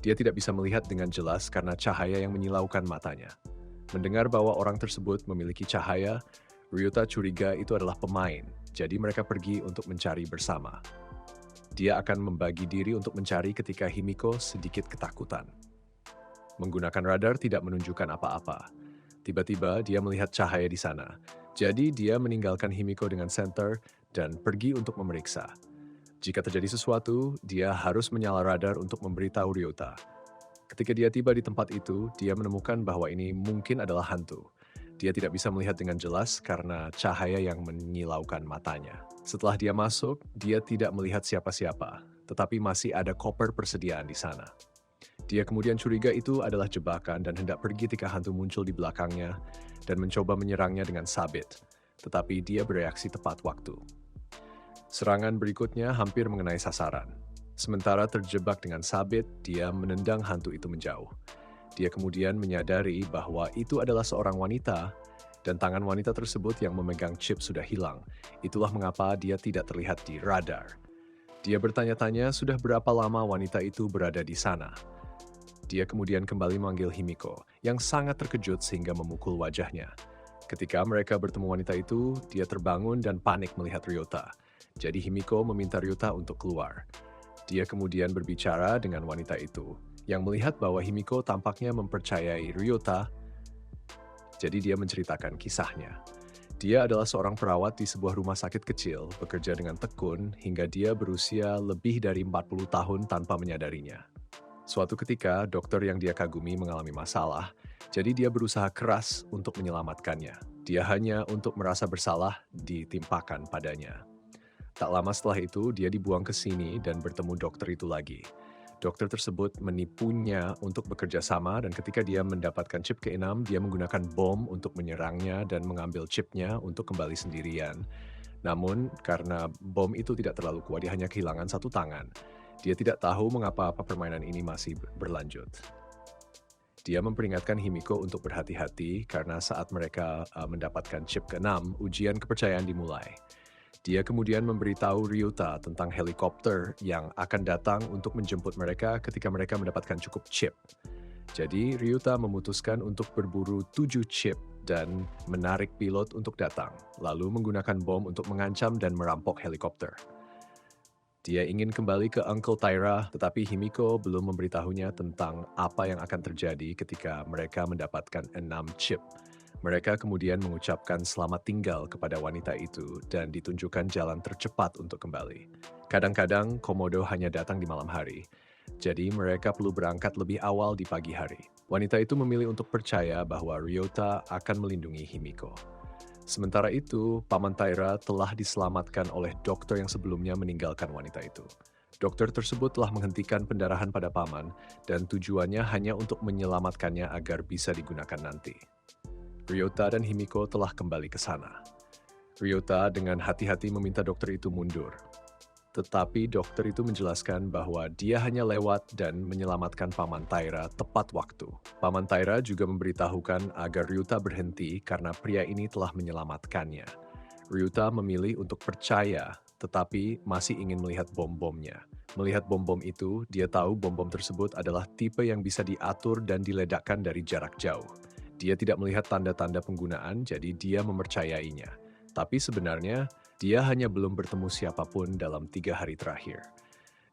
Dia tidak bisa melihat dengan jelas karena cahaya yang menyilaukan matanya. Mendengar bahwa orang tersebut memiliki cahaya, Ryuta curiga itu adalah pemain, jadi mereka pergi untuk mencari bersama. Dia akan membagi diri untuk mencari ketika Himiko sedikit ketakutan. Menggunakan radar tidak menunjukkan apa-apa. Tiba-tiba dia melihat cahaya di sana, jadi dia meninggalkan Himiko dengan senter dan pergi untuk memeriksa. Jika terjadi sesuatu, dia harus menyala radar untuk memberitahu Ryuta. Ketika dia tiba di tempat itu, dia menemukan bahwa ini mungkin adalah hantu. Dia tidak bisa melihat dengan jelas karena cahaya yang menyilaukan matanya. Setelah dia masuk, dia tidak melihat siapa-siapa, tetapi masih ada koper persediaan di sana. Dia kemudian curiga itu adalah jebakan dan hendak pergi ketika hantu muncul di belakangnya dan mencoba menyerangnya dengan sabit, tetapi dia bereaksi tepat waktu. Serangan berikutnya hampir mengenai sasaran. Sementara terjebak dengan sabit, dia menendang hantu itu menjauh. Dia kemudian menyadari bahwa itu adalah seorang wanita, dan tangan wanita tersebut yang memegang chip sudah hilang. Itulah mengapa dia tidak terlihat di radar. Dia bertanya-tanya sudah berapa lama wanita itu berada di sana. Dia kemudian kembali memanggil Himiko, yang sangat terkejut sehingga memukul wajahnya. Ketika mereka bertemu wanita itu, dia terbangun dan panik melihat Ryuta. Jadi Himiko meminta Ryuta untuk keluar. Dia kemudian berbicara dengan wanita itu, yang melihat bahwa Himiko tampaknya mempercayai Ryuta. Jadi dia menceritakan kisahnya. Dia adalah seorang perawat di sebuah rumah sakit kecil, bekerja dengan tekun hingga dia berusia lebih dari 40 tahun tanpa menyadarinya. Suatu ketika, dokter yang dia kagumi mengalami masalah, jadi dia berusaha keras untuk menyelamatkannya. Dia hanya untuk merasa bersalah ditimpakan padanya. Tak lama setelah itu, dia dibuang ke sini dan bertemu dokter itu lagi. Dokter tersebut menipunya untuk bekerja sama dan ketika dia mendapatkan chip ke-6, dia menggunakan bom untuk menyerangnya dan mengambil chipnya untuk kembali sendirian. Namun, karena bom itu tidak terlalu kuat, dia hanya kehilangan satu tangan. Dia tidak tahu mengapa permainan ini masih berlanjut. Dia memperingatkan Himiko untuk berhati-hati karena saat mereka mendapatkan chip ke-6, ujian kepercayaan dimulai. Dia kemudian memberitahu Ryuta tentang helikopter yang akan datang untuk menjemput mereka ketika mereka mendapatkan cukup chip. Jadi Ryuta memutuskan untuk berburu 7 chip dan menarik pilot untuk datang, lalu menggunakan bom untuk mengancam dan merampok helikopter. Dia ingin kembali ke Uncle Taira, tetapi Himiko belum memberitahunya tentang apa yang akan terjadi ketika mereka mendapatkan 6 chip. Mereka kemudian mengucapkan selamat tinggal kepada wanita itu dan ditunjukkan jalan tercepat untuk kembali. Kadang-kadang Komodo hanya datang di malam hari, jadi mereka perlu berangkat lebih awal di pagi hari. Wanita itu memilih untuk percaya bahwa Ryota akan melindungi Himiko. Sementara itu, Paman Taira telah diselamatkan oleh dokter yang sebelumnya meninggalkan wanita itu. Dokter tersebut telah menghentikan pendarahan pada Paman dan tujuannya hanya untuk menyelamatkannya agar bisa digunakan nanti. Ryota dan Himiko telah kembali ke sana. Ryota dengan hati-hati meminta dokter itu mundur. Tetapi dokter itu menjelaskan bahwa dia hanya lewat dan menyelamatkan Paman Taira tepat waktu. Paman Taira juga memberitahukan agar Ryuta berhenti karena pria ini telah menyelamatkannya. Ryuta memilih untuk percaya, tetapi masih ingin melihat bom-bomnya. Melihat bom-bom itu, dia tahu bom-bom tersebut adalah tipe yang bisa diatur dan diledakkan dari jarak jauh. Dia tidak melihat tanda-tanda penggunaan, jadi dia mempercayainya. Tapi sebenarnya, dia hanya belum bertemu siapapun dalam 3 hari terakhir.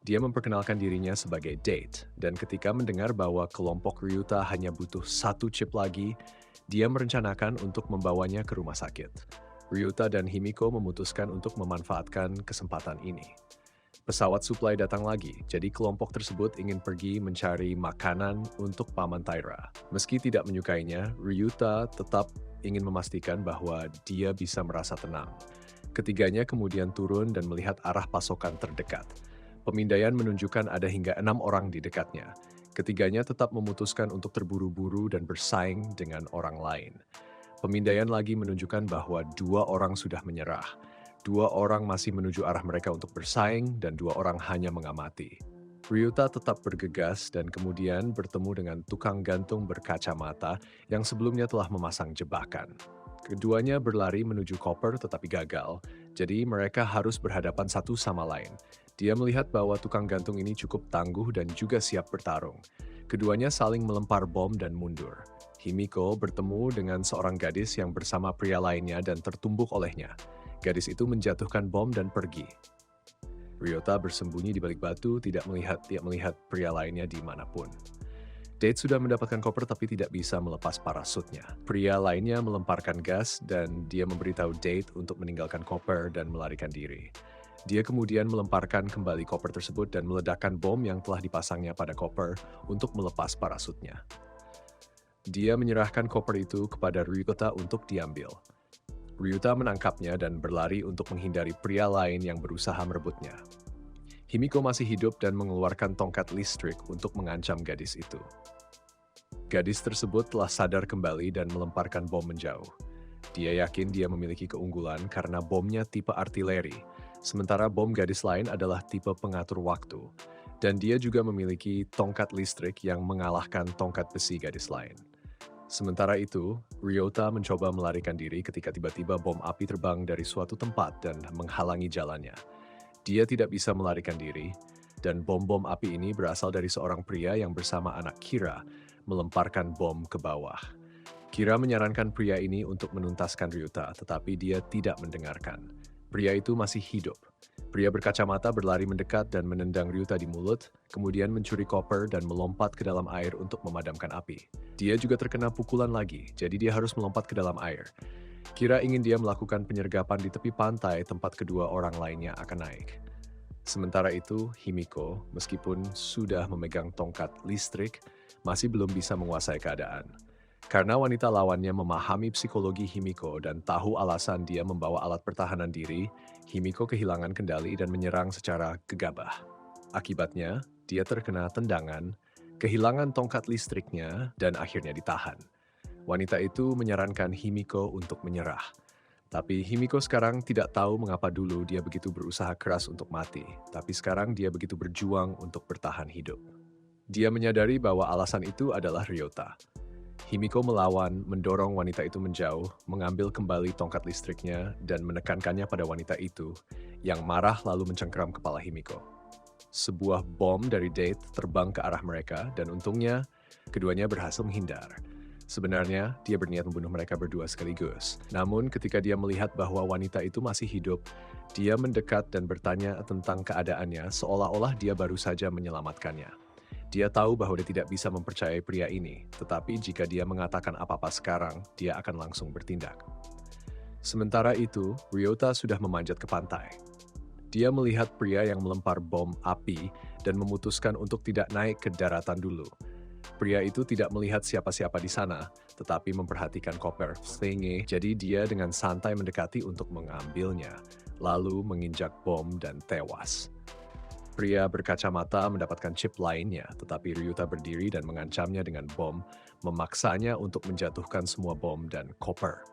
Dia memperkenalkan dirinya sebagai Date, dan ketika mendengar bahwa kelompok Ryuta hanya butuh 1 chip lagi, dia merencanakan untuk membawanya ke rumah sakit. Ryuta dan Himiko memutuskan untuk memanfaatkan kesempatan ini. Pesawat suplai datang lagi, jadi kelompok tersebut ingin pergi mencari makanan untuk Paman Taira. Meski tidak menyukainya, Ryuta tetap ingin memastikan bahwa dia bisa merasa tenang. Ketiganya kemudian turun dan melihat arah pasokan terdekat. Pemindaian menunjukkan ada hingga 6 orang di dekatnya. Ketiganya tetap memutuskan untuk terburu-buru dan bersaing dengan orang lain. Pemindaian lagi menunjukkan bahwa 2 orang sudah menyerah. 2 orang masih menuju arah mereka untuk bersaing dan 2 orang hanya mengamati. Ryuta tetap bergegas dan kemudian bertemu dengan tukang gantung berkacamata yang sebelumnya telah memasang jebakan. Keduanya berlari menuju koper tetapi gagal, jadi mereka harus berhadapan satu sama lain. Dia melihat bahwa tukang gantung ini cukup tangguh dan juga siap bertarung. Keduanya saling melempar bom dan mundur. Himiko bertemu dengan seorang gadis yang bersama pria lainnya dan tertumbuk olehnya. Gadis itu menjatuhkan bom dan pergi. Ryota bersembunyi di balik batu, tidak melihat pria lainnya dimanapun. Date sudah mendapatkan koper tapi tidak bisa melepas parasutnya. Pria lainnya melemparkan gas dan dia memberitahu Date untuk meninggalkan koper dan melarikan diri. Dia kemudian melemparkan kembali koper tersebut dan meledakkan bom yang telah dipasangnya pada koper untuk melepas parasutnya. Dia menyerahkan koper itu kepada Ryuta untuk diambil. Ryuta menangkapnya dan berlari untuk menghindari pria lain yang berusaha merebutnya. Himiko masih hidup dan mengeluarkan tongkat listrik untuk mengancam gadis itu. Gadis tersebut telah sadar kembali dan melemparkan bom menjauh. Dia yakin dia memiliki keunggulan karena bomnya tipe artileri, sementara bom gadis lain adalah tipe pengatur waktu. Dan dia juga memiliki tongkat listrik yang mengalahkan tongkat besi gadis lain. Sementara itu, Ryota mencoba melarikan diri ketika tiba-tiba bom api terbang dari suatu tempat dan menghalangi jalannya. Dia tidak bisa melarikan diri, dan bom-bom api ini berasal dari seorang pria yang bersama anak Kira melemparkan bom ke bawah. Kira menyarankan pria ini untuk menuntaskan Ryuta, tetapi dia tidak mendengarkan. Pria itu masih hidup. Pria berkacamata berlari mendekat dan menendang Ryuta di mulut, kemudian mencuri koper dan melompat ke dalam air untuk memadamkan api. Dia juga terkena pukulan lagi, jadi dia harus melompat ke dalam air. Kira ingin dia melakukan penyergapan di tepi pantai tempat kedua orang lainnya akan naik. Sementara itu, Himiko, meskipun sudah memegang tongkat listrik, masih belum bisa menguasai keadaan. Karena wanita lawannya memahami psikologi Himiko dan tahu alasan dia membawa alat pertahanan diri, Himiko kehilangan kendali dan menyerang secara gegabah. Akibatnya, dia terkena tendangan, kehilangan tongkat listriknya, dan akhirnya ditahan. Wanita itu menyarankan Himiko untuk menyerah. Tapi Himiko sekarang tidak tahu mengapa dulu dia begitu berusaha keras untuk mati, tapi sekarang dia begitu berjuang untuk bertahan hidup. Dia menyadari bahwa alasan itu adalah Ryota. Himiko melawan, mendorong wanita itu menjauh, mengambil kembali tongkat listriknya, dan menekankannya pada wanita itu, yang marah lalu mencengkeram kepala Himiko. Sebuah bom dari Date terbang ke arah mereka, dan untungnya, keduanya berhasil menghindar. Sebenarnya, dia berniat membunuh mereka berdua sekaligus. Namun, ketika dia melihat bahwa wanita itu masih hidup, dia mendekat dan bertanya tentang keadaannya seolah-olah dia baru saja menyelamatkannya. Dia tahu bahwa dia tidak bisa mempercayai pria ini, tetapi jika dia mengatakan apa-apa sekarang, dia akan langsung bertindak. Sementara itu, Ryota sudah memanjat ke pantai. Dia melihat pria yang melempar bom api dan memutuskan untuk tidak naik ke daratan dulu. Pria itu tidak melihat siapa-siapa di sana, tetapi memperhatikan koper Slinge, jadi dia dengan santai mendekati untuk mengambilnya, lalu menginjak bom dan tewas. Pria berkacamata mendapatkan chip lainnya, tetapi Ryota berdiri dan mengancamnya dengan bom, memaksanya untuk menjatuhkan semua bom dan koper.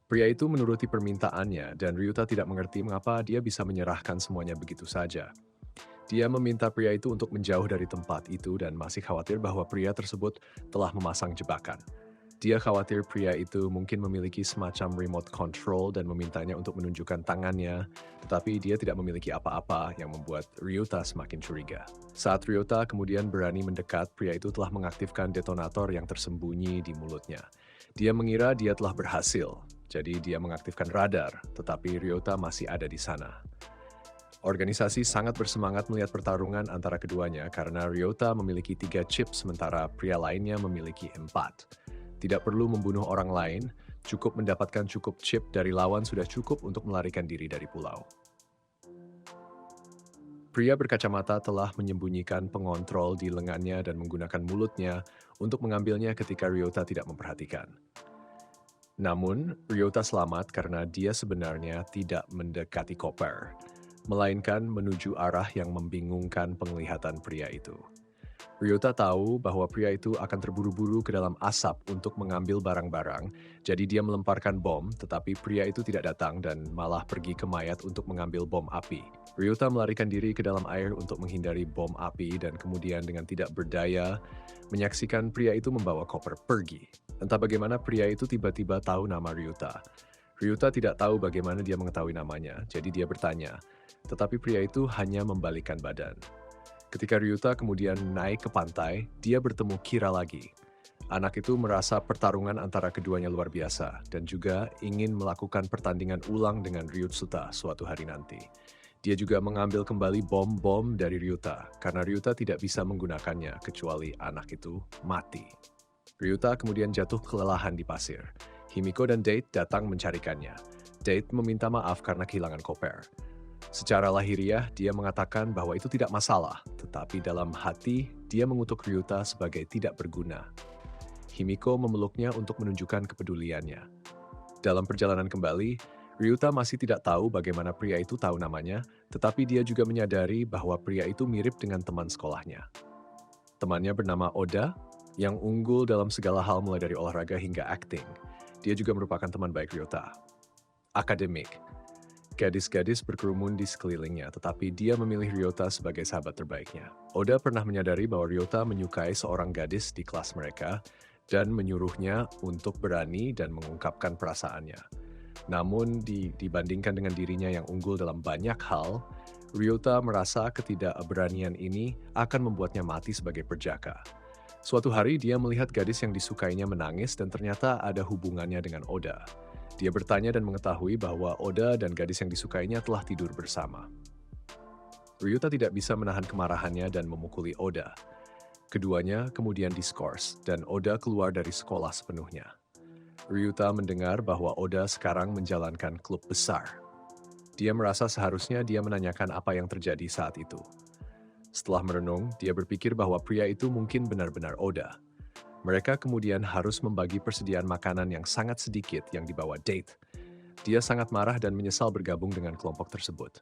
Pria itu menuruti permintaannya, dan Ryota tidak mengerti mengapa dia bisa menyerahkan semuanya begitu saja. Dia meminta pria itu untuk menjauh dari tempat itu dan masih khawatir bahwa pria tersebut telah memasang jebakan. Dia khawatir pria itu mungkin memiliki semacam remote control dan memintanya untuk menunjukkan tangannya, tetapi dia tidak memiliki apa-apa yang membuat Ryota semakin curiga. Saat Ryota kemudian berani mendekat, pria itu telah mengaktifkan detonator yang tersembunyi di mulutnya. Dia mengira dia telah berhasil, jadi dia mengaktifkan radar, tetapi Ryota masih ada di sana. Organisasi sangat bersemangat melihat pertarungan antara keduanya karena Ryota memiliki 3 chip sementara pria lainnya memiliki 4. Tidak perlu membunuh orang lain, cukup mendapatkan cukup chip dari lawan sudah cukup untuk melarikan diri dari pulau. Pria berkacamata telah menyembunyikan pengontrol di lengannya dan menggunakan mulutnya untuk mengambilnya ketika Ryota tidak memperhatikan. Namun, Ryota selamat karena dia sebenarnya tidak mendekati koper, melainkan menuju arah yang membingungkan penglihatan pria itu. Ryota tahu bahwa pria itu akan terburu-buru ke dalam asap untuk mengambil barang-barang, jadi dia melemparkan bom, tetapi pria itu tidak datang dan malah pergi ke mayat untuk mengambil bom api. Ryota melarikan diri ke dalam air untuk menghindari bom api dan kemudian dengan tidak berdaya, menyaksikan pria itu membawa koper pergi. Entah bagaimana pria itu tiba-tiba tahu nama Ryota. Ryota tidak tahu bagaimana dia mengetahui namanya, jadi dia bertanya, tetapi pria itu hanya membalikkan badan. Ketika Ryota kemudian naik ke pantai, dia bertemu Kira lagi. Anak itu merasa pertarungan antara keduanya luar biasa dan juga ingin melakukan pertandingan ulang dengan Ryutsuta suatu hari nanti. Dia juga mengambil kembali bom-bom dari Ryota karena Ryota tidak bisa menggunakannya kecuali anak itu mati. Ryota kemudian jatuh kelelahan di pasir. Himiko dan Date datang mencarikannya. Date meminta maaf karena kehilangan koper. Secara lahiriah, dia mengatakan bahwa itu tidak masalah, tetapi dalam hati, dia mengutuk Ryota sebagai tidak berguna. Himiko memeluknya untuk menunjukkan kepeduliannya. Dalam perjalanan kembali, Ryota masih tidak tahu bagaimana pria itu tahu namanya, tetapi dia juga menyadari bahwa pria itu mirip dengan teman sekolahnya. Temannya bernama Oda, yang unggul dalam segala hal mulai dari olahraga hingga akting. Dia juga merupakan teman baik Ryota. Akademik. Gadis-gadis berkerumun di sekelilingnya, tetapi dia memilih Ryota sebagai sahabat terbaiknya. Oda pernah menyadari bahwa Ryota menyukai seorang gadis di kelas mereka dan menyuruhnya untuk berani dan mengungkapkan perasaannya. Namun, dibandingkan dengan dirinya yang unggul dalam banyak hal, Ryota merasa ketidakberanian ini akan membuatnya mati sebagai perjaka. Suatu hari dia melihat gadis yang disukainya menangis dan ternyata ada hubungannya dengan Oda. Dia bertanya dan mengetahui bahwa Oda dan gadis yang disukainya telah tidur bersama. Ryota tidak bisa menahan kemarahannya dan memukuli Oda. Keduanya kemudian diskors dan Oda keluar dari sekolah sepenuhnya. Ryota mendengar bahwa Oda sekarang menjalankan klub besar. Dia merasa seharusnya dia menanyakan apa yang terjadi saat itu. Setelah merenung, dia berpikir bahwa pria itu mungkin benar-benar Oda. Mereka kemudian harus membagi persediaan makanan yang sangat sedikit yang dibawa Date. Dia sangat marah dan menyesal bergabung dengan kelompok tersebut.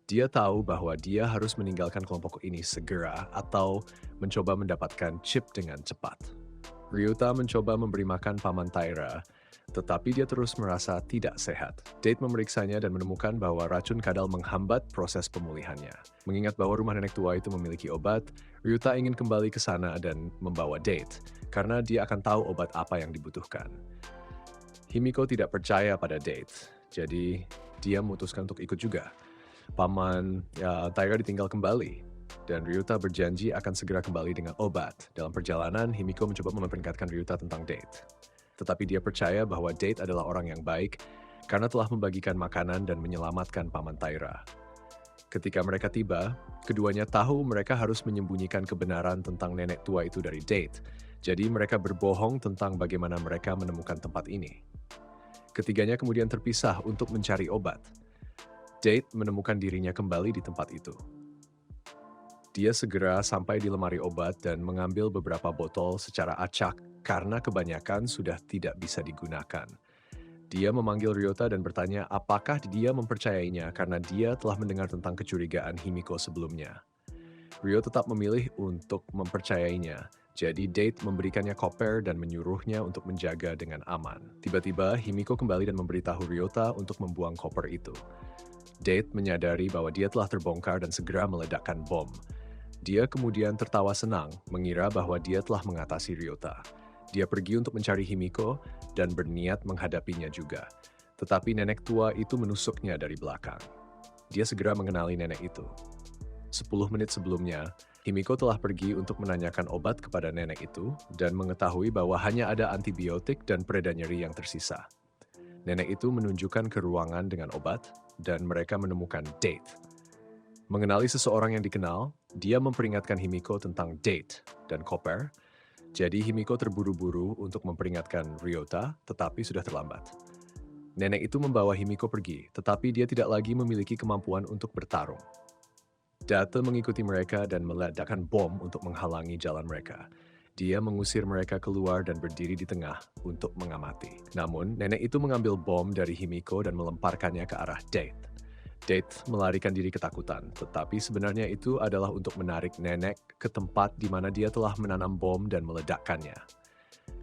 Dia tahu bahwa dia harus meninggalkan kelompok ini segera atau mencoba mendapatkan chip dengan cepat. Ryota mencoba memberi makan Paman Taira, Tetapi dia terus merasa tidak sehat. Date memeriksanya dan menemukan bahwa racun kadal menghambat proses pemulihannya. Mengingat bahwa rumah nenek tua itu memiliki obat, Ryuta ingin kembali ke sana dan membawa Date, karena dia akan tahu obat apa yang dibutuhkan. Himiko tidak percaya pada Date, jadi dia memutuskan untuk ikut juga. Paman Taira ditinggal kembali, dan Ryuta berjanji akan segera kembali dengan obat. Dalam perjalanan, Himiko mencoba memperingatkan Ryuta tentang Date. Tetapi dia percaya bahwa Date adalah orang yang baik karena telah membagikan makanan dan menyelamatkan Paman Taira. Ketika mereka tiba, keduanya tahu mereka harus menyembunyikan kebenaran tentang nenek tua itu dari Date. Jadi mereka berbohong tentang bagaimana mereka menemukan tempat ini. Ketiganya kemudian terpisah untuk mencari obat. Date menemukan dirinya kembali di tempat itu. Dia segera sampai di lemari obat dan mengambil beberapa botol secara acak karena kebanyakan sudah tidak bisa digunakan. Dia memanggil Ryota dan bertanya apakah dia mempercayainya karena dia telah mendengar tentang kecurigaan Himiko sebelumnya. Ryo tetap memilih untuk mempercayainya, jadi Date memberikannya koper dan menyuruhnya untuk menjaga dengan aman. Tiba-tiba, Himiko kembali dan memberitahu Ryota untuk membuang koper itu. Date menyadari bahwa dia telah terbongkar dan segera meledakkan bom. Dia kemudian tertawa senang, mengira bahwa dia telah mengatasi Ryota. Dia pergi untuk mencari Himiko dan berniat menghadapinya juga. Tetapi nenek tua itu menusuknya dari belakang. Dia segera mengenali nenek itu. 10 menit sebelumnya, Himiko telah pergi untuk menanyakan obat kepada nenek itu dan mengetahui bahwa hanya ada antibiotik dan pereda nyeri yang tersisa. Nenek itu menunjukkan ke ruangan dengan obat dan mereka menemukan Date. Mengenali seseorang yang dikenal, dia memperingatkan Himiko tentang Date dan koper. Jadi Himiko terburu-buru untuk memperingatkan Ryota, tetapi sudah terlambat. Nenek itu membawa Himiko pergi, tetapi dia tidak lagi memiliki kemampuan untuk bertarung. Date mengikuti mereka dan meledakkan bom untuk menghalangi jalan mereka. Dia mengusir mereka keluar dan berdiri di tengah untuk mengamati. Namun, nenek itu mengambil bom dari Himiko dan melemparkannya ke arah Date. Date melarikan diri ketakutan, tetapi sebenarnya itu adalah untuk menarik nenek ke tempat di mana dia telah menanam bom dan meledakkannya.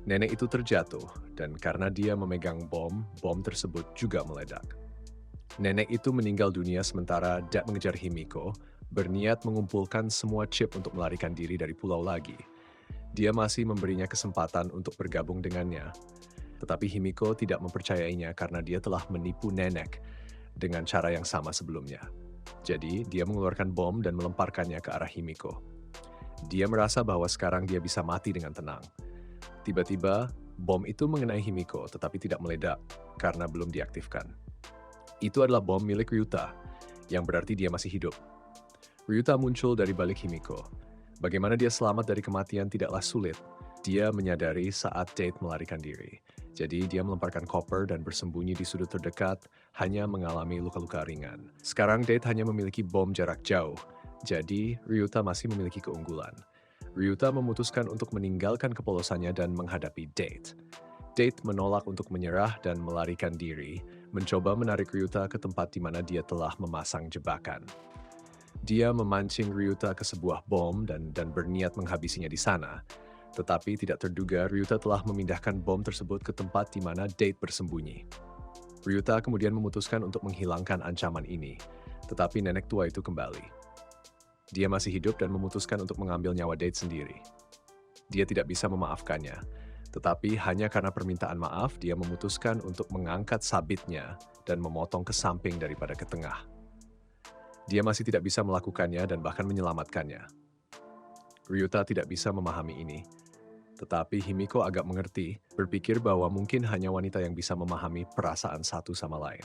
Nenek itu terjatuh, dan karena dia memegang bom, bom tersebut juga meledak. Nenek itu meninggal dunia sementara Date mengejar Himiko, berniat mengumpulkan semua chip untuk melarikan diri dari pulau lagi. Dia masih memberinya kesempatan untuk bergabung dengannya, tetapi Himiko tidak mempercayainya karena dia telah menipu nenek dengan cara yang sama sebelumnya. Jadi, dia mengeluarkan bom dan melemparkannya ke arah Himiko. Dia merasa bahwa sekarang dia bisa mati dengan tenang. Tiba-tiba, bom itu mengenai Himiko tetapi tidak meledak karena belum diaktifkan. Itu adalah bom milik Ryuta, yang berarti dia masih hidup. Ryuta muncul dari balik Himiko. Bagaimana dia selamat dari kematian tidaklah sulit. Dia menyadari saat Date melarikan diri. Jadi dia melemparkan koper dan bersembunyi di sudut terdekat, hanya mengalami luka-luka ringan. Sekarang Date hanya memiliki bom jarak jauh, jadi Ryuta masih memiliki keunggulan. Ryuta memutuskan untuk meninggalkan kepolosannya dan menghadapi Date. Date menolak untuk menyerah dan melarikan diri, mencoba menarik Ryuta ke tempat di mana dia telah memasang jebakan. Dia memancing Ryuta ke sebuah bom dan berniat menghabisinya di sana. Tetapi tidak terduga Ryuta telah memindahkan bom tersebut ke tempat di mana Date bersembunyi. Ryuta kemudian memutuskan untuk menghilangkan ancaman ini, tetapi nenek tua itu kembali. Dia masih hidup dan memutuskan untuk mengambil nyawa Date sendiri. Dia tidak bisa memaafkannya, tetapi hanya karena permintaan maaf dia memutuskan untuk mengangkat sabitnya dan memotong ke samping daripada ke tengah. Dia masih tidak bisa melakukannya dan bahkan menyelamatkannya. Ryuta tidak bisa memahami ini. Tetapi Himiko agak mengerti, berpikir bahwa mungkin hanya wanita yang bisa memahami perasaan satu sama lain.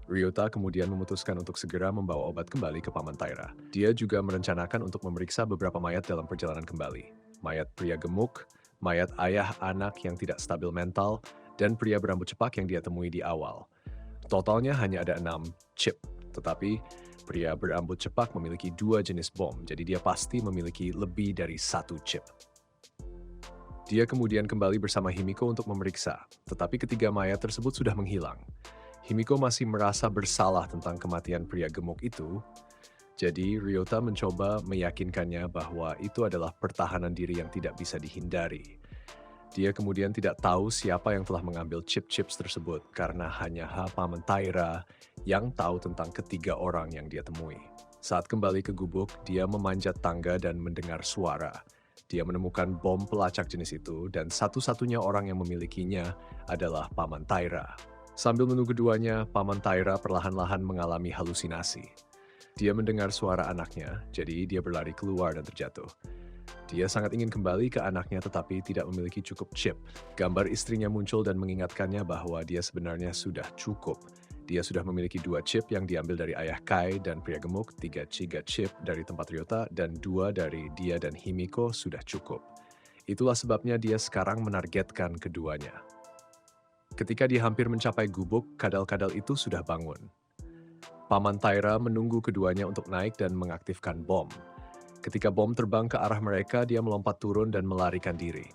Ryota kemudian memutuskan untuk segera membawa obat kembali ke Paman Taira. Dia juga merencanakan untuk memeriksa beberapa mayat dalam perjalanan kembali. Mayat pria gemuk, mayat ayah anak yang tidak stabil mental, dan pria berambut cepak yang dia temui di awal. Totalnya hanya ada 6 chip, tetapi pria berambut cepak memiliki 2 jenis bom, jadi dia pasti memiliki lebih dari 1 chip. Dia kemudian kembali bersama Himiko untuk memeriksa, tetapi ketiga mayat tersebut sudah menghilang. Himiko masih merasa bersalah tentang kematian pria gemuk itu, jadi Ryota mencoba meyakinkannya bahwa itu adalah pertahanan diri yang tidak bisa dihindari. Dia kemudian tidak tahu siapa yang telah mengambil chip-chips tersebut karena hanya Paman Taira yang tahu tentang ketiga orang yang dia temui. Saat kembali ke gubuk, dia memanjat tangga dan mendengar suara. Dia menemukan bom pelacak jenis itu dan satu-satunya orang yang memilikinya adalah Paman Taira. Sambil menunggu keduanya, Paman Taira perlahan-lahan mengalami halusinasi. Dia mendengar suara anaknya, jadi dia berlari keluar dan terjatuh. Dia sangat ingin kembali ke anaknya tetapi tidak memiliki cukup chip. Gambar istrinya muncul dan mengingatkannya bahwa dia sebenarnya sudah cukup. Dia sudah memiliki 2 chip yang diambil dari ayah Kai dan pria gemuk, 3 Chiga chip dari tempat Ryota, dan 2 dari dia dan Himiko sudah cukup. Itulah sebabnya dia sekarang menargetkan keduanya. Ketika dia hampir mencapai gubuk, kadal-kadal itu sudah bangun. Paman Taira menunggu keduanya untuk naik dan mengaktifkan bom. Ketika bom terbang ke arah mereka, dia melompat turun dan melarikan diri.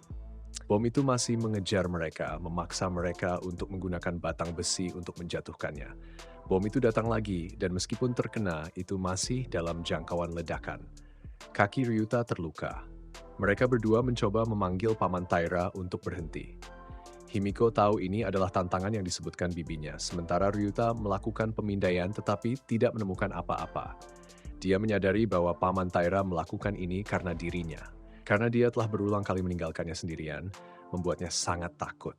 Bom itu masih mengejar mereka, memaksa mereka untuk menggunakan batang besi untuk menjatuhkannya. Bom itu datang lagi, dan meskipun terkena, itu masih dalam jangkauan ledakan. Kaki Ryuta terluka. Mereka berdua mencoba memanggil Paman Taira untuk berhenti. Himiko tahu ini adalah tantangan yang disebutkan bibinya, sementara Ryuta melakukan pemindaian tetapi tidak menemukan apa-apa. Dia menyadari bahwa Paman Taira melakukan ini karena dirinya. Karena dia telah berulang kali meninggalkannya sendirian, membuatnya sangat takut.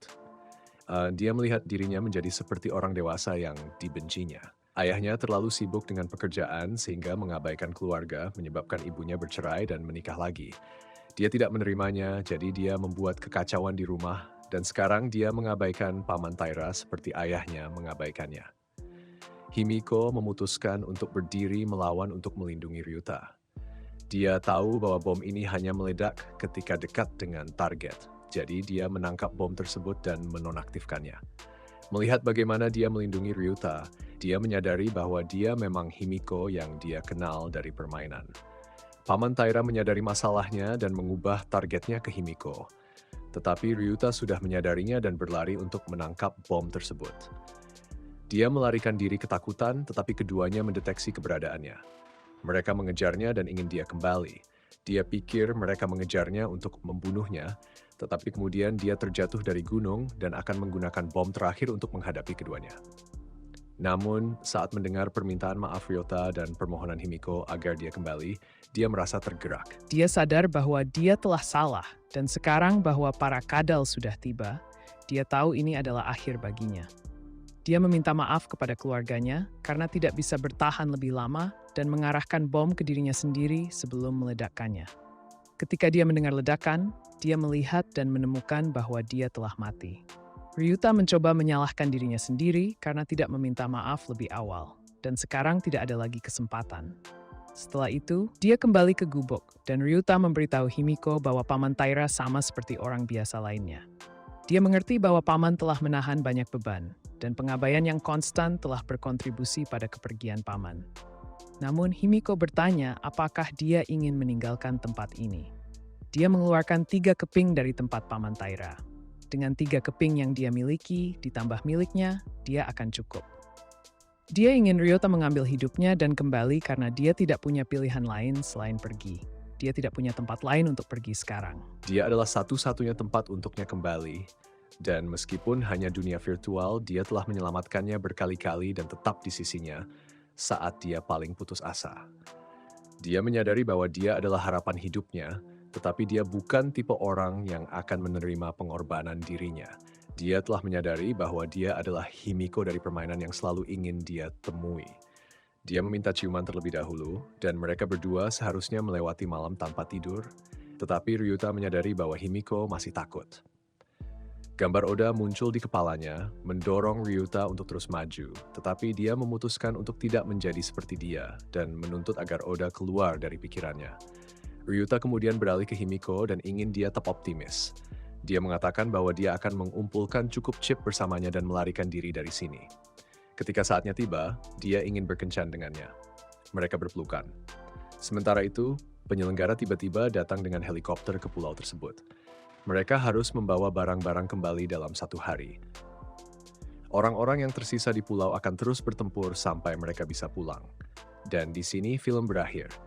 Dia melihat dirinya menjadi seperti orang dewasa yang dibencinya. Ayahnya terlalu sibuk dengan pekerjaan sehingga mengabaikan keluarga, menyebabkan ibunya bercerai dan menikah lagi. Dia tidak menerimanya, jadi dia membuat kekacauan di rumah, dan sekarang dia mengabaikan Paman Taira seperti ayahnya mengabaikannya. Himiko memutuskan untuk berdiri melawan untuk melindungi Ryuta. Dia tahu bahwa bom ini hanya meledak ketika dekat dengan target, jadi dia menangkap bom tersebut dan menonaktifkannya. Melihat bagaimana dia melindungi Ryuta, dia menyadari bahwa dia memang Himiko yang dia kenal dari permainan. Paman Taira menyadari masalahnya dan mengubah targetnya ke Himiko. Tetapi Ryuta sudah menyadarinya dan berlari untuk menangkap bom tersebut. Dia melarikan diri ketakutan, tetapi keduanya mendeteksi keberadaannya. Mereka mengejarnya dan ingin dia kembali. Dia pikir mereka mengejarnya untuk membunuhnya, tetapi kemudian dia terjatuh dari gunung dan akan menggunakan bom terakhir untuk menghadapi keduanya. Namun, saat mendengar permintaan maaf Ryota dan permohonan Himiko agar dia kembali, dia merasa tergerak. Dia sadar bahwa dia telah salah, dan sekarang bahwa para kadal sudah tiba, dia tahu ini adalah akhir baginya. Dia meminta maaf kepada keluarganya karena tidak bisa bertahan lebih lama dan mengarahkan bom ke dirinya sendiri sebelum meledakkannya. Ketika dia mendengar ledakan, dia melihat dan menemukan bahwa dia telah mati. Ryuta mencoba menyalahkan dirinya sendiri karena tidak meminta maaf lebih awal, dan sekarang tidak ada lagi kesempatan. Setelah itu, dia kembali ke gubuk, dan Ryuta memberitahu Himiko bahwa Paman Taira sama seperti orang biasa lainnya. Dia mengerti bahwa Paman telah menahan banyak beban, dan pengabaian yang konstan telah berkontribusi pada kepergian Paman. Namun Himiko bertanya apakah dia ingin meninggalkan tempat ini. Dia mengeluarkan 3 keping dari tempat Paman Taira. Dengan 3 keping yang dia miliki, ditambah miliknya, dia akan cukup. Dia ingin Ryota mengambil hidupnya dan kembali karena dia tidak punya pilihan lain selain pergi. Dia tidak punya tempat lain untuk pergi sekarang. Dia adalah satu-satunya tempat untuknya kembali, dan meskipun hanya dunia virtual, dia telah menyelamatkannya berkali-kali dan tetap di sisinya saat dia paling putus asa. Dia menyadari bahwa dia adalah harapan hidupnya, tetapi dia bukan tipe orang yang akan menerima pengorbanan dirinya. Dia telah menyadari bahwa dia adalah Himiko dari permainan yang selalu ingin dia temui. Dia meminta ciuman terlebih dahulu, dan mereka berdua seharusnya melewati malam tanpa tidur, tetapi Ryuta menyadari bahwa Himiko masih takut. Gambar Oda muncul di kepalanya, mendorong Ryuta untuk terus maju, tetapi dia memutuskan untuk tidak menjadi seperti dia dan menuntut agar Oda keluar dari pikirannya. Ryuta kemudian beralih ke Himiko dan ingin dia tetap optimis. Dia mengatakan bahwa dia akan mengumpulkan cukup chip bersamanya dan melarikan diri dari sini. Ketika saatnya tiba, dia ingin berkencan dengannya. Mereka berpelukan. Sementara itu, penyelenggara tiba-tiba datang dengan helikopter ke pulau tersebut. Mereka harus membawa barang-barang kembali dalam 1 hari. Orang-orang yang tersisa di pulau akan terus bertempur sampai mereka bisa pulang. Dan di sini film berakhir.